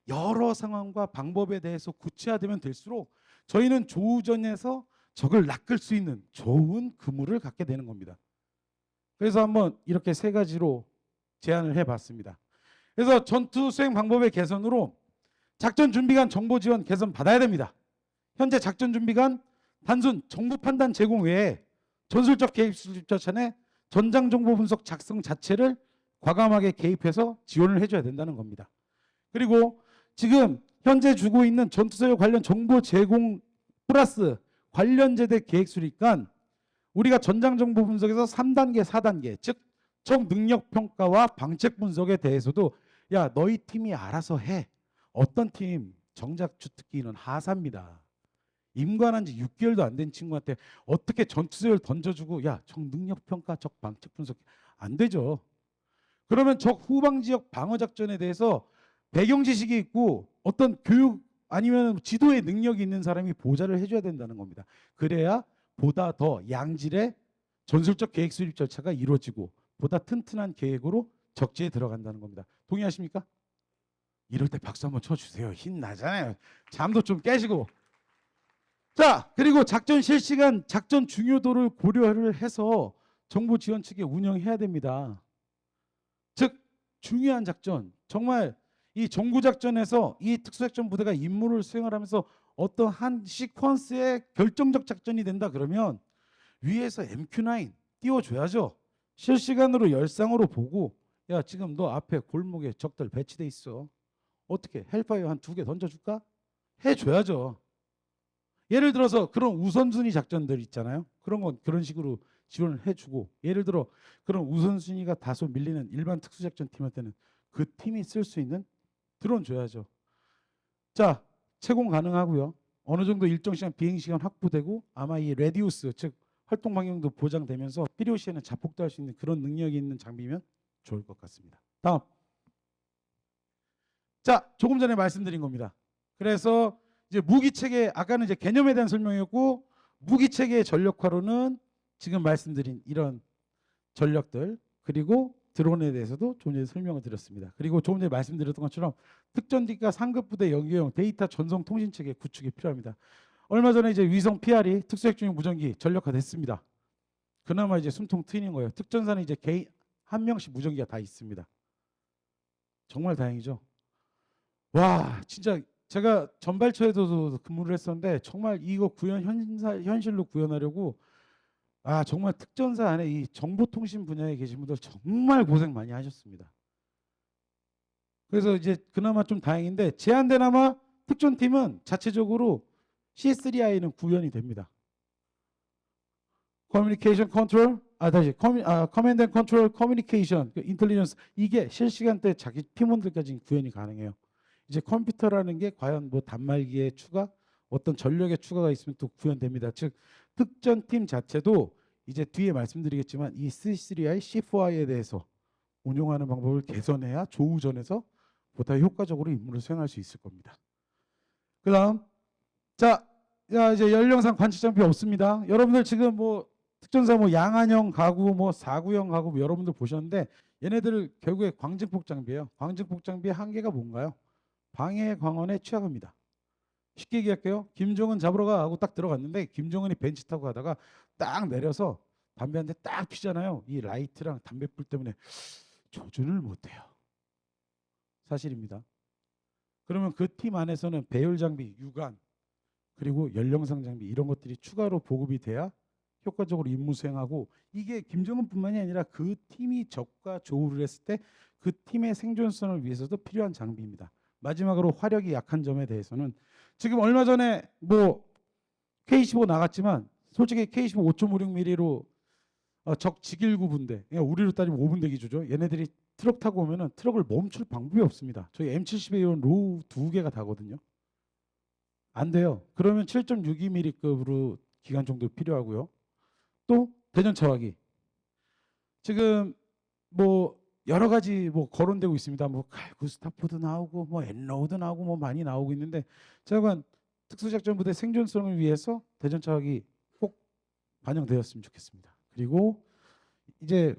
여러 상황과 방법에 대해서 구체화되면 될수록 저희는 조우전에서 적을 낚을 수 있는 좋은 그물을 갖게 되는 겁니다. 그래서 한번 이렇게 세 가지로 제안을 해봤습니다. 그래서 전투 수행 방법의 개선으로 작전 준비관 정보 지원 개선 받아야 됩니다. 현재 작전 준비관 단순 정보 판단 제공 외에 전술적 개입 절차내 전장 정보 분석 작성 자체를 과감하게 개입해서 지원을 해줘야 된다는 겁니다. 그리고 지금 현재 주고 있는 전투서열 관련 정보 제공 플러스 관련 제대 계획 수립관, 우리가 전장 정보 분석에서 3단계, 4단계, 즉 적 능력 평가와 방책 분석에 대해서도 야, 너희 팀이 알아서 해. 어떤 팀 정작 주특기는 하사입니다. 임관한 지 6개월도 안 된 친구한테 어떻게 전투서열 던져주고 야, 적 능력 평가, 적 방책 분석 안 되죠. 그러면 적 후방 지역 방어 작전에 대해서 배경 지식이 있고 어떤 교육 아니면 지도의 능력이 있는 사람이 보좌를 해줘야 된다는 겁니다. 그래야 보다 더 양질의 전술적 계획 수립 절차가 이루어지고 보다 튼튼한 계획으로 적지에 들어간다는 겁니다. 동의하십니까? 이럴 때 박수 한번 쳐주세요. 힘나잖아요. 잠도 좀 깨시고. 자, 그리고 작전 실시간 작전 중요도를 고려를 해서 정부 지원 측에 운영해야 됩니다. 즉 중요한 작전, 정말 이 정구작전에서 이 특수작전 부대가 임무를 수행을 하면서 어떤 한 시퀀스의 결정적 작전이 된다 그러면 위에서 MQ9 띄워줘야죠. 실시간으로 열상으로 보고 야, 지금 너 앞에 골목에 적들 배치돼 있어. 어떻게 헬파이어 한 2개 던져줄까? 해줘야죠. 예를 들어서 그런 우선순위 작전들 있잖아요. 그런 건 그런 식으로 지원을 해주고, 예를 들어 그런 우선순위가 다소 밀리는 일반 특수작전 팀한테는 그 팀이 쓸 수 있는 드론 줘야죠. 자, 채공 가능하고요. 어느 정도 일정 시간 비행 시간 확보되고 아마 이 레디우스, 즉 활동 반경도 보장되면서 필요시에는 자폭도 할 수 있는 그런 능력이 있는 장비면 좋을 것 같습니다. 다음. 자, 조금 전에 말씀드린 겁니다. 그래서 이제 무기 체계, 아까는 이제 개념에 대한 설명이었고, 무기 체계의 전력화로는 지금 말씀드린 이런 전력들, 그리고 드론에 대해서도 조금 전에 설명을 드렸습니다. 그리고 조금 전에 말씀드렸던 것처럼 특전기가 상급 부대 연계형 데이터 전송 통신 체계 구축이 필요합니다. 얼마 전에 이제 위성 PR이 특수핵중용 무전기 전력화됐습니다. 그나마 이제 숨통 트이는 거예요. 특전사는 이제 개인 한 명씩 무전기가 다 있습니다. 정말 다행이죠. 와, 진짜 제가 전발처에도 근무를 했었는데 정말 이거 현실로 구현하려고 정말 특전사 안에 이 정보통신 분야에 계신 분들 정말 고생 많이 하셨습니다. 그래서 이제 그나마 좀 다행인데, 제한되나마 특전팀은 자체적으로 C3I는 구현이 됩니다. 커뮤니케이션 컨트롤, 커맨드 앤 컨트롤 커뮤니케이션, 인텔리전스, 이게 실시간대 자기 팀원들까지 구현이 가능해요. 이제 컴퓨터라는 게 과연 뭐 단말기에 추가, 어떤 전력의 추가가 있으면 또 구현됩니다. 즉 특전팀 자체도 이제 뒤에 말씀드리겠지만 이 C3I, C4I에 대해서 운용하는 방법을 개선해야 조우전에서 보다 효과적으로 임무를 수행할 수 있을 겁니다. 그다음, 자, 이제 연령상 관측 장비 없습니다. 여러분들 지금 뭐 특전사 뭐 양안형 가구, 뭐 4구형 가구 뭐 여러분들 보셨는데 얘네들 결국에 광증폭 장비예요. 광증폭 장비의 한계가 뭔가요? 방해 광원에 취약합니다. 쉽게 얘기할게요. 김정은 잡으러 가고 딱 들어갔는데 김정은이 벤치 타고 가다가 딱 내려서 담배 한 대 딱 피잖아요. 이 라이트랑 담배불 때문에 조준을 못해요. 사실입니다. 그러면 그 팀 안에서는 배율 장비, 유관, 그리고 연령상 장비 이런 것들이 추가로 보급이 돼야 효과적으로 임무 수행하고, 이게 김정은뿐만이 아니라 그 팀이 적과 조우를 했을 때 그 팀의 생존성을 위해서도 필요한 장비입니다. 마지막으로 화력이 약한 점에 대해서는 지금 얼마 전에 뭐 K-15 나갔지만 솔직히 K-15 5.56mm로 적 직일구 분대, 그러니까 우리로 따지면 5분대 기조죠. 얘네들이 트럭 타고 오면은 트럭을 멈출 방법이 없습니다. 저희 M70에 온 로우 2개가 다거든요. 안 돼요. 그러면 7.62mm급으로 기간 정도 필요하고요. 또 대전차화기. 지금 뭐 여러 가지 뭐 거론되고 있습니다. 뭐 칼구 스타포도 나오고 뭐 엔로우도 나오고 뭐 많이 나오고 있는데 제가 특수작전부대 생존성을 위해서 대전차화기 꼭 반영되었으면 좋겠습니다. 그리고 이제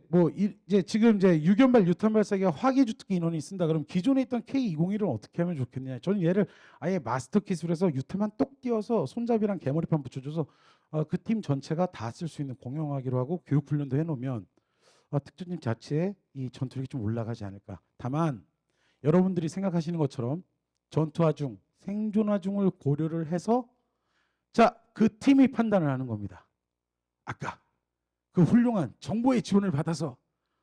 이제 지금 이제 유견발 유탄 발사기가 화기 주특기 인원이 쓴다. 그럼 기존에 있던 K201은 어떻게 하면 좋겠냐? 저는 얘를 아예 마스터 킷으로 유탄만 똑 띄워서 손잡이랑 개머리판 붙여줘서 그 팀 전체가 다 쓸 수 있는 공용화기로 하고 교육 훈련도 해놓으면 특전팀 자체의 이 전투력이 좀 올라가지 않을까. 다만 여러분들이 생각하시는 것처럼 전투화 중, 생존화 중을 고려를 해서 자, 그 팀이 판단을 하는 겁니다. 아까 그 훌륭한 정보의 지원을 받아서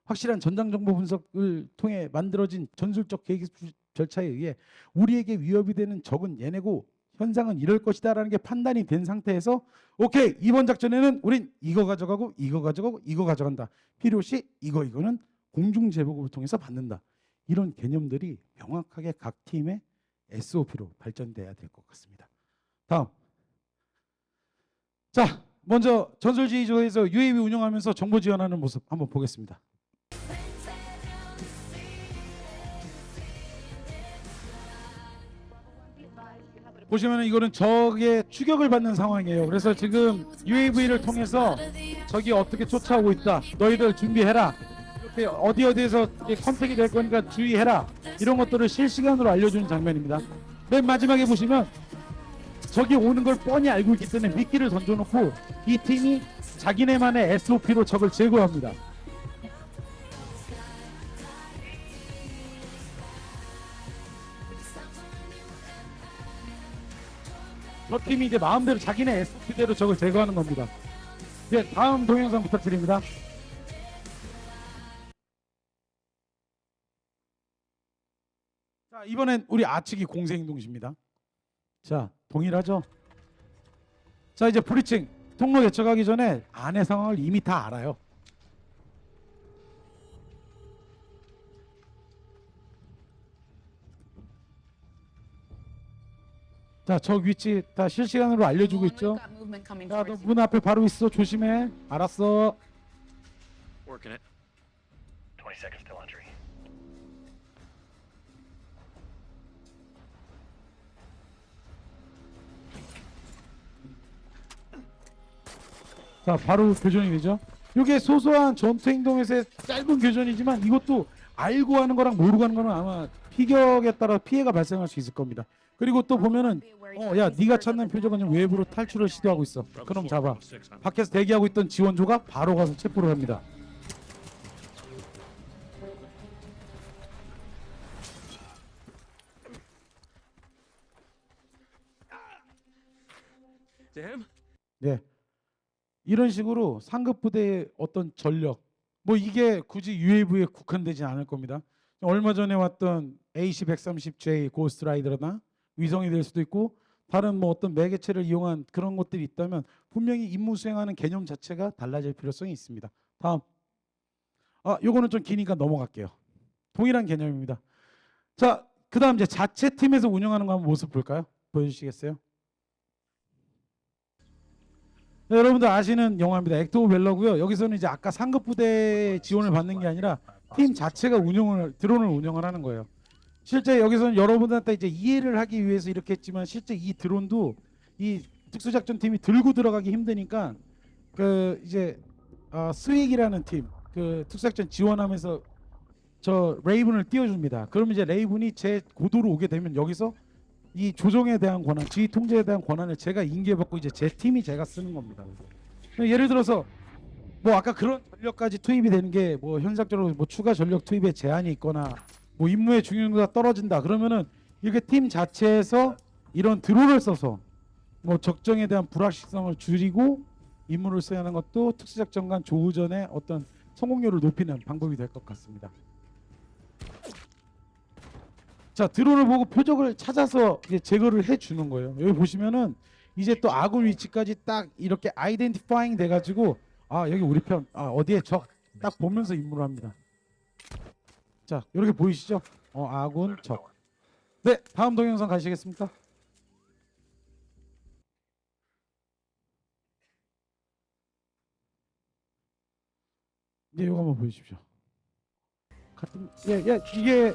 확실한 전장 정보 분석을 통해 만들어진 전술적 계획 절차에 의해 우리에게 위협이 되는 적은 얘네고 현상은 이럴 것이다라는 게 판단이 된 상태에서 오케이, 이번 작전에는 우린 이거 가져가고 이거 가져가고 이거 가져간다. 필요시 이거는 공중 제보급을 통해서 받는다. 이런 개념들이 명확하게 각 팀의 SOP로 발전돼야 될 것 같습니다. 다음. 자, 먼저 전술지휘조에서 UAV 운영하면서 정보 지원하는 모습 한번 보겠습니다. 보시면 이거는 적의 추격을 받는 상황이에요. 그래서 지금 UAV를 통해서 적이 어떻게 쫓아오고 있다. 너희들 준비해라. 이렇게 어디에서 컨택이 될 거니까 주의해라. 이런 것들을 실시간으로 알려주는 장면입니다. 맨 마지막에 보시면 적이 오는 걸 뻔히 알고 있기 때문에 미끼를 던져놓고 이 팀이 자기네만의 SOP로 적을 제거합니다. 저 팀이 이제 마음대로 자기네 SOP대로 적을 제거하는 겁니다. 네, 다음 동영상 부탁드립니다. 자, 이번엔 우리 아치기 공세행동시입니다. 자, 동일하죠? 자, 이제 브리칭 통로 개척하기 전에 안의 상황을 이미 다 알아요. 자, 적 위치 다 실시간으로 알려주고 있죠? 야, 너 문 앞에 바로 있어. 조심해. 알았어. Working it. 20 seconds till entry. 자, 바로 교전이 되죠. 이게 소소한 전투 행동에서의 짧은 교전이지만 이것도 알고 하는 거랑 모르고 하는 거는 아마 피격에 따라 피해가 발생할 수 있을 겁니다. 그리고 또 보면은 야, 네가 찾는 표적은 외부로 탈출을 시도하고 있어. 그럼 잡아. 밖에서 대기하고 있던 지원조가 바로 가서 체포를 합니다. 네. 이런 식으로 상급 부대의 어떤 전력, 뭐 이게 굳이 UAV에 국한되지 않을 겁니다. 얼마 전에 왔던 AC-130J 고스트라이더나 위성이 될 수도 있고 다른 뭐 어떤 매개체를 이용한 그런 것들이 있다면 분명히 임무 수행하는 개념 자체가 달라질 필요성이 있습니다. 다음. 요거는 좀 기니까 넘어갈게요. 동일한 개념입니다. 자, 그다음 이제 자체 팀에서 운영하는 거 한번 모습 볼까요? 보여주시겠어요? 네, 여러분들 아시는 영화입니다. 액트 오브 밸러고요. 여기서는 이제 아까 상급 부대 지원을 받는 게 아니라 팀 자체가 드론을 운영을 하는 거예요. 실제 여기서는 여러분들한테 이제 이해를 하기 위해서 이렇게 했지만 실제 이 드론도 이 특수작전팀이 들고 들어가기 힘드니까 그 이제 스윅이라는 팀, 그 특수작전 지원하면서 저 레이븐을 띄워줍니다. 그러면 이제 레이븐이 제 고도로 오게 되면 여기서 이 조종에 대한 권한, 지휘 통제에 대한 권한을 제가 인계받고 이제 제 팀이 제가 쓰는 겁니다. 예를 들어서 뭐 아까 그런 전력까지 투입이 되는 게 뭐 현실적으로 뭐 추가 전력 투입에 제한이 있거나 뭐 임무의 중요도가 떨어진다 그러면은 이렇게 팀 자체에서 이런 드론을 써서 뭐 적정에 대한 불확실성을 줄이고 임무를 수행하는 것도 특수작전 간 조우전의 어떤 성공률을 높이는 방법이 될 것 같습니다. 자, 드론을 보고 표적을 찾아서 이제 제거를 해주는 거예요. 여기 보시면은 이제 또 아군 위치까지 딱 이렇게 아이덴티파잉 돼가지고 여기 우리 편, 어디에 적 딱 보면서 임무를 합니다. 자, 이렇게 보이시죠? 아군 적. 네, 다음 동영상 가시겠습니까? 예, 이거 한번 보여주십시오. 이게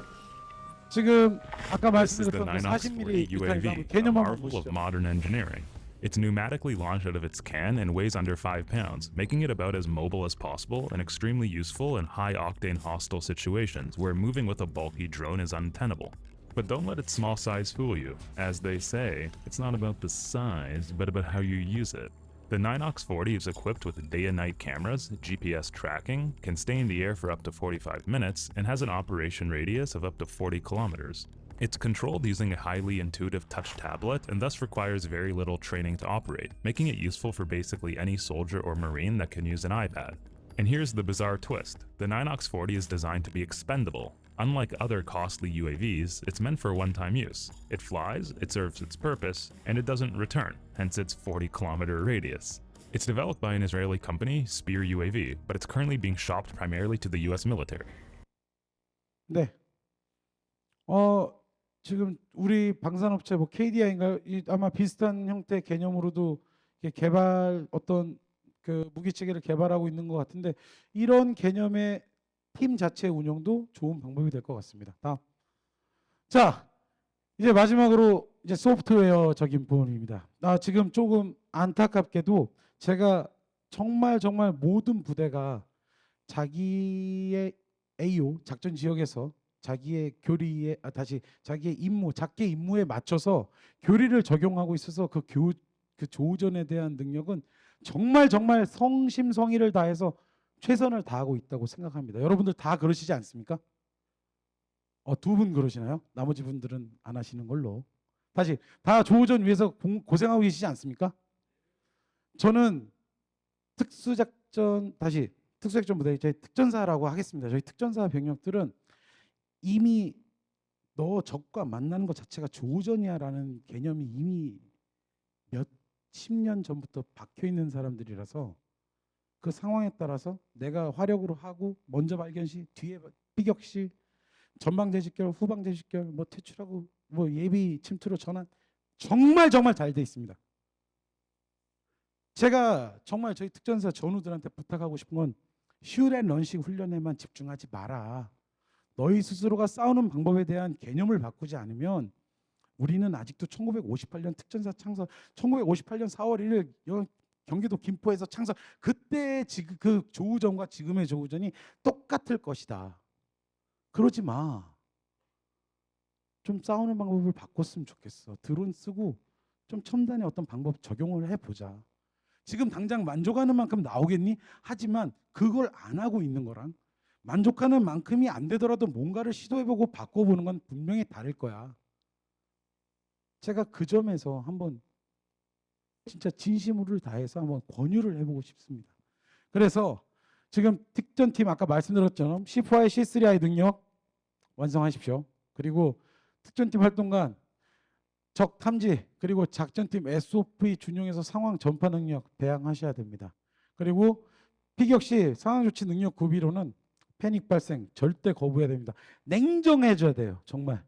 지금 아까 This is the 말씀드렸던 Ninox 40mm 40 UAV, a 개념 한번 marvel of 보시죠. modern engineering. It's pneumatically launched out of its can and weighs under 5 pounds, making it about as mobile as possible and extremely useful in high-octane hostile situations where moving with a bulky drone is untenable. But don't let its small size fool you. As they say, it's not about the size, but about how you use it. The Ninox 40 is equipped with day and night cameras, GPS tracking, can stay in the air for up to 45 minutes, and has an operation radius of up to 40 kilometers. It's controlled using a highly intuitive touch tablet and thus requires very little training to operate, making it useful for basically any soldier or marine that can use an iPad. And here's the bizarre twist. The Ninox 40 is designed to be expendable. Unlike other costly UAVs, it's meant for one-time use. It flies, it serves its purpose, and it doesn't return, hence its 40-kilometer radius. It's developed by an Israeli company, Spear UAV, but it's currently being shopped primarily to the US military. 네. 지금 우리 방산업체 뭐 KDI인가요? 아마 비슷한 형태 개념으로도 개발 어떤 그 무기 체계를 개발하고 있는 것 같은데 이런 개념의 팀 자체의 운영도 좋은 방법이 될 것 같습니다. 다음. 자, 이제 마지막으로 이제 소프트웨어적인 부분입니다. 지금 조금 안타깝게도 제가 정말 모든 부대가 자기의 AO 작전 지역에서 자기의 교리에 자기의 임무, 작계 임무에 맞춰서 교리를 적용하고 있어서 그 조전에 대한 능력은 정말 성심성의를 다해서 최선을 다하고 있다고 생각합니다. 여러분들 다 그러시지 않습니까? 두 분 그러시나요? 나머지 분들은 안 하시는 걸로. 다시 다 조전 위해서 고생하고 계시지 않습니까? 저는 특수작전 부대 저희 특전사라고 하겠습니다. 저희 특전사 병력들은 이미 너 적과 만나는 것 자체가 조전이야라는 개념이 이미 몇십 년 전부터 박혀 있는 사람들이라서 그 상황에 따라서 내가 화력으로 하고 먼저 발견 시 뒤에 피격 시 전방제 직결 후방제 직결 뭐 퇴출하고 뭐 예비 침투로 전환 정말 잘 돼 있습니다. 제가 정말 저희 특전사 전우들한테 부탁하고 싶은 건 슈앤런식 훈련에만 집중하지 마라. 너희 스스로가 싸우는 방법에 대한 개념을 바꾸지 않으면 우리는 아직도 1958년 특전사 창설 1958년 4월 1일 경기도 김포에서 창설 그때 지금 그 조우전과 지금의 조우전이 똑같을 것이다. 그러지 마. 좀 싸우는 방법을 바꿨으면 좋겠어. 드론 쓰고 좀 첨단의 어떤 방법 적용을 해보자. 지금 당장 만족하는 만큼 나오겠니? 하지만 그걸 안 하고 있는 거랑 만족하는 만큼이 안 되더라도 뭔가를 시도해보고 바꿔보는 건 분명히 다를 거야. 제가 그 점에서 한번 진짜 진심을 다해서 한번 권유를 해보고 싶습니다. 그래서 지금 특전팀 아까 말씀드렸죠. C4I, C3I 능력 완성하십시오. 그리고 특전팀 활동간 적 탐지 그리고 작전팀 SOP 준용해서 상황 전파 능력 배양하셔야 됩니다. 그리고 피격 시 상황 조치 능력 구비로는 패닉 발생 절대 거부해야 됩니다. 냉정해져야 돼요. 정말.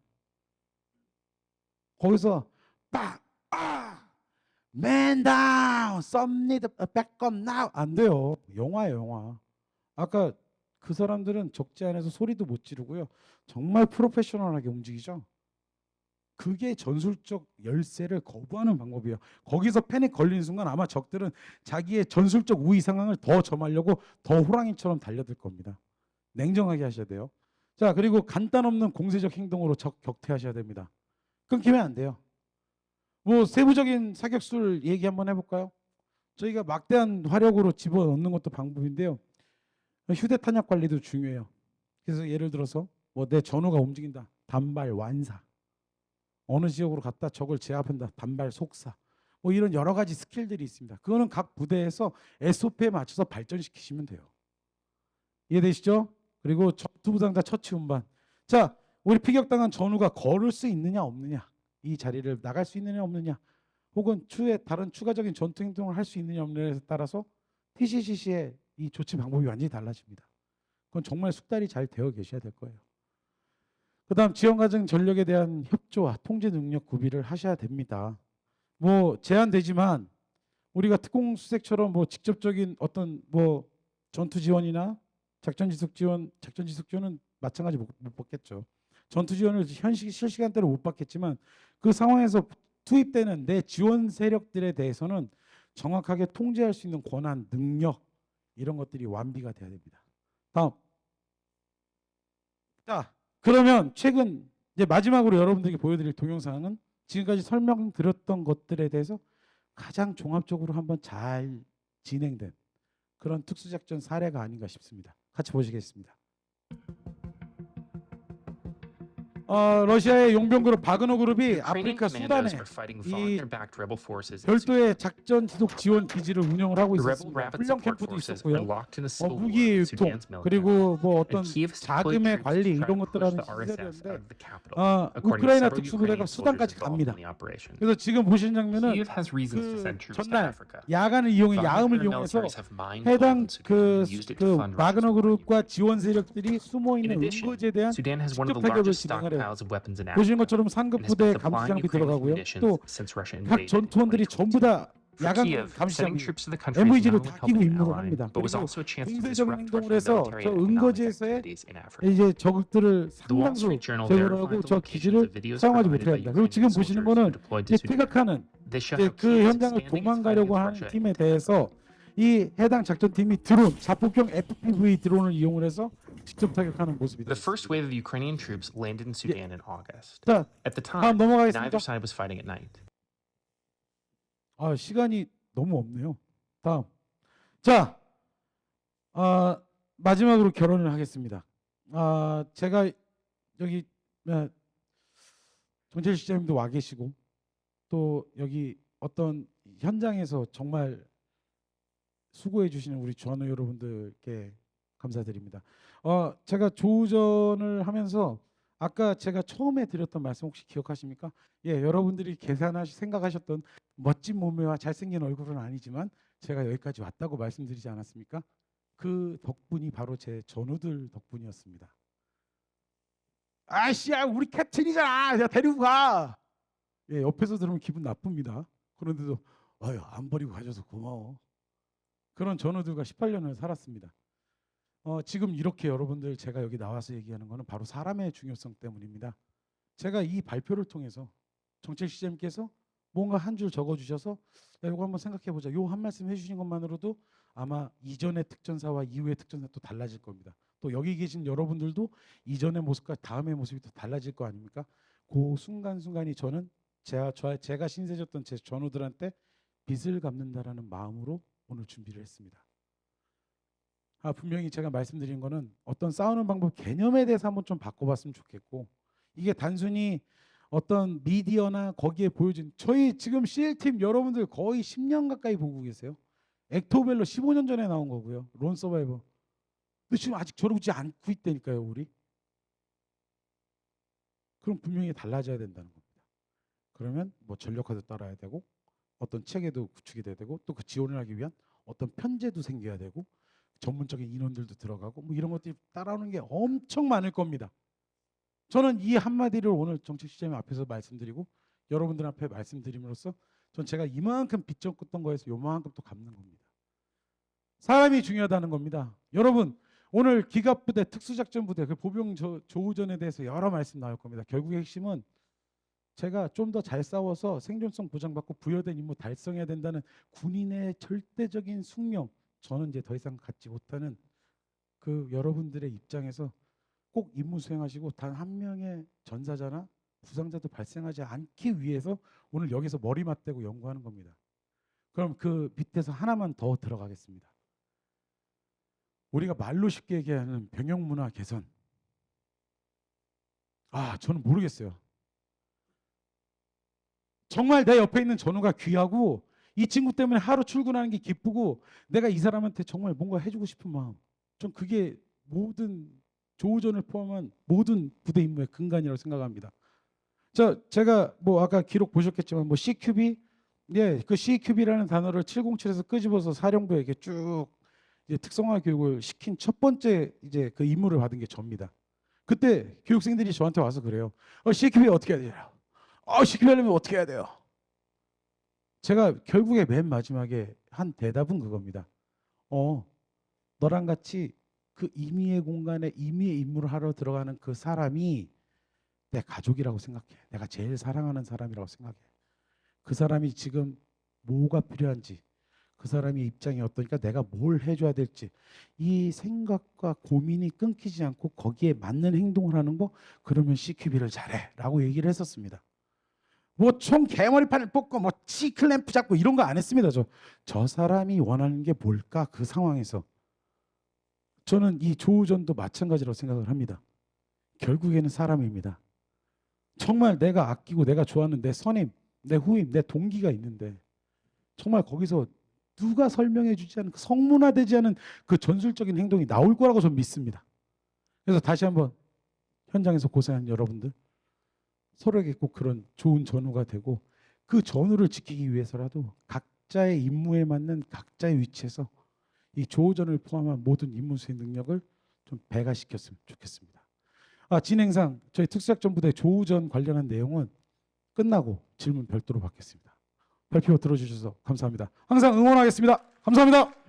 거기서 Man down, some need a backup now 안 돼요. 영화예요, 영화. 아까 그 사람들은 적지 안에서 소리도 못 지르고요. 정말 프로페셔널하게 움직이죠. 그게 전술적 열세를 거부하는 방법이에요. 거기서 패닉 걸리는 순간 아마 적들은 자기의 전술적 우위 상황을 더 점하려고 더 호랑이처럼 달려들 겁니다. 냉정하게 하셔야 돼요. 자, 그리고 간단 없는 공세적 행동으로 적 격퇴하셔야 됩니다. 끊기면 안 돼요. 뭐 세부적인 사격술 얘기 한번 해볼까요? 저희가 막대한 화력으로 집어넣는 것도 방법인데요. 휴대 탄약 관리도 중요해요. 그래서 예를 들어서 뭐 내 전우가 움직인다. 단발 완사. 어느 지역으로 갔다 적을 제압한다. 단발 속사. 뭐 이런 여러 가지 스킬들이 있습니다. 그거는 각 부대에서 SOP에 맞춰서 발전시키시면 돼요. 이해되시죠? 그리고 전투부상자 처치 운반. 자, 우리 피격당한 전우가 걸을 수 있느냐 없느냐. 이 자리를 나갈 수 있느냐 없느냐. 혹은 추후에 다른 추가적인 전투 행동을 할 수 있느냐 없느냐에 따라서 TCCC의 이 조치 방법이 완전히 달라집니다. 그건 정말 숙달이 잘 되어 계셔야 될 거예요. 그 다음 지원과정 전력에 대한 협조와 통제 능력 구비를 하셔야 됩니다. 뭐 제한되지만 우리가 특공수색처럼 뭐 직접적인 어떤 뭐 전투 지원이나 작전 지속 지원은 마찬가지 못 받겠죠. 전투 지원을 실시간대로 못 받겠지만 그 상황에서 투입되는 내 지원 세력들에 대해서는 정확하게 통제할 수 있는 권한, 능력 이런 것들이 완비가 돼야 됩니다. 다음. 자, 그러면 최근 이제 마지막으로 여러분들에게 보여드릴 동영상은 지금까지 설명드렸던 것들에 대해서 가장 종합적으로 한번 잘 진행된 그런 특수작전 사례가 아닌가 싶습니다. 같이 보시겠습니다. 러시아의 용병 그룹 바그너 그룹이 아프리카 수단에 이 별도의 작전 지속 지원 기지를 운영을 하고 있었습니다. 훈련 캠프도 있었고요. 무기 유통 그리고 뭐 어떤 자금의 관리 이런 것들 하는 시설이었는데 우크라이나 특수부대가 수단까지 갑니다. 그래서 지금 보시는 장면은 그 전날 야간을 이용해 야음을 이용해서 해당 그 바그너 그룹과 지원 세력들이 숨어 있는 은거지에 대한 직접 타격을 진행을 해요. 보시는 것처럼 상급 부대 감시 장비 들어가고요. 또 각 전투원들이 전부 다 야간 감시 장비, MVG를 다 끼고 임무를 합니다. 그리고 공세적인 행동을 해서 저 은거지에서의 이제 적들을 상당수 제거를 하고 저 기지를 사용하지 못하게 합니다. 그리고 지금 보시는 거는 이제 퇴각하는 이제 그 현장을 도망가려고 하는 팀에 대해서 이 해당 작전팀이 드론, 자폭형 FPV 드론을 이용을 해서 직접 타격하는 모습이다. The first wave of Ukrainian troops landed in Sudan in August. 자, At the 다음 time, 넘어가겠습니다. neither side was fighting at night. 시간이 너무 없네요. 다음. 자, 마지막으로 결론을 하겠습니다. 제가 여기 정철 시장님도 와 계시고 또 여기 어떤 현장에서 정말 수고해 주시는 우리 전우 여러분들께 감사드립니다. 제가 조우전을 하면서 아까 제가 처음에 드렸던 말씀 혹시 기억하십니까? 예, 여러분들이 생각하셨던 멋진 몸매와 잘생긴 얼굴은 아니지만 제가 여기까지 왔다고 말씀드리지 않았습니까? 그 덕분이 바로 제 전우들 덕분이었습니다. 아씨야, 우리 캡틴이잖아. 야, 데리고 가. 예, 옆에서 들으면 기분 나쁩니다. 그런데도 안 버리고 가줘서 고마워. 그런 전우들과 18년을 살았습니다. 지금 이렇게 여러분들 제가 여기 나와서 얘기하는 거는 바로 사람의 중요성 때문입니다. 제가 이 발표를 통해서 정책 시장님께서 뭔가 한 줄 적어주셔서 이거 한번 생각해보자. 요 한 말씀 해주신 것만으로도 아마 이전의 특전사와 이후의 특전사 또 달라질 겁니다. 또 여기 계신 여러분들도 이전의 모습과 다음의 모습이 또 달라질 거 아닙니까? 그 순간순간이 저는 제가 신세졌던 제 전우들한테 빚을 갚는다라는 마음으로 오늘 준비를 했습니다. 분명히 제가 말씀드린 거는 어떤 싸우는 방법 개념에 대해서 한번 좀 바꿔봤으면 좋겠고, 이게 단순히 어떤 미디어나 거기에 보여진 저희 지금 CL팀 여러분들 거의 10년 가까이 보고 계세요. 액토벨로 15년 전에 나온 거고요. 론 서바이버. 근데 지금 아직 저러지 않고 있다니까요, 우리. 그럼 분명히 달라져야 된다는 겁니다. 그러면 뭐 전력화도 따라야 되고 어떤 체계도 구축이 돼야 되고 또 그 지원을 하기 위한 어떤 편제도 생겨야 되고 전문적인 인원들도 들어가고 뭐 이런 것들이 따라오는 게 엄청 많을 겁니다. 저는 이 한마디를 오늘 정책 시장님 앞에서 말씀드리고 여러분들 앞에 말씀드림으로써 전 제가 이만큼 빚졌던 거에서 요만큼 또 갚는 겁니다. 사람이 중요하다는 겁니다. 여러분 오늘 기갑부대, 특수작전부대, 그 보병 조우전에 대해서 여러 말씀 나올 겁니다. 결국의 핵심은 제가 좀 더 잘 싸워서 생존성 보장받고 부여된 임무 달성해야 된다는 군인의 절대적인 숙명, 저는 이제 더 이상 갖지 못하는 그 여러분들의 입장에서 꼭 임무 수행하시고 단 한 명의 전사자나 부상자도 발생하지 않기 위해서 오늘 여기서 머리 맞대고 연구하는 겁니다. 그럼 그 밑에서 하나만 더 들어가겠습니다. 우리가 말로 쉽게 얘기하는 병역 문화 개선. 저는 모르겠어요. 정말 내 옆에 있는 전우가 귀하고 이 친구 때문에 하루 출근하는 게 기쁘고 내가 이 사람한테 정말 뭔가 해주고 싶은 마음. 전 그게 모든 조우전을 포함한 모든 부대 임무의 근간이라고 생각합니다. 제가 뭐 아까 기록 보셨겠지만 뭐 CQB, 그 CQB라는 단어를 707에서 끄집어서 사령부에게 쭉 이제 특성화 교육을 시킨 첫 번째 이제 그 임무를 받은 게 접니다. 그때 교육생들이 저한테 와서 그래요. CQB 어떻게 해야 돼요? CQB 하려면 어떻게 해야 돼요? 제가 결국에 맨 마지막에 한 대답은 그겁니다. 너랑 같이 그 임의의 공간에 임의의 임무를 하러 들어가는 그 사람이 내 가족이라고 생각해. 내가 제일 사랑하는 사람이라고 생각해. 그 사람이 지금 뭐가 필요한지, 그 사람의 입장이 어떠니까 내가 뭘 해줘야 될지, 이 생각과 고민이 끊기지 않고 거기에 맞는 행동을 하는 거, 그러면 CQB를 잘해 라고 얘기를 했었습니다. 뭐 총 개머리판을 뽑고 뭐 C클램프 잡고 이런 거 안 했습니다. 저 사람이 원하는 게 뭘까, 그 상황에서. 저는 이 조우전도 마찬가지라고 생각을 합니다. 결국에는 사람입니다. 정말 내가 아끼고 내가 좋아하는 내 선임, 내 후임, 내 동기가 있는데 정말 거기서 누가 설명해 주지 않은, 성문화되지 않은 그 전술적인 행동이 나올 거라고 저는 믿습니다. 그래서 다시 한번 현장에서 고생한 여러분들, 서로에게 꼭 그런 좋은 전우가 되고, 그 전우를 지키기 위해서라도 각자의 임무에 맞는 각자의 위치에서 이 조우전을 포함한 모든 임무 수행 능력을 좀 배가시켰으면 좋겠습니다. 진행상 저희 특수작전부대 조우전 관련한 내용은 끝나고 질문 별도로 받겠습니다. 발표 들어주셔서 감사합니다. 항상 응원하겠습니다. 감사합니다.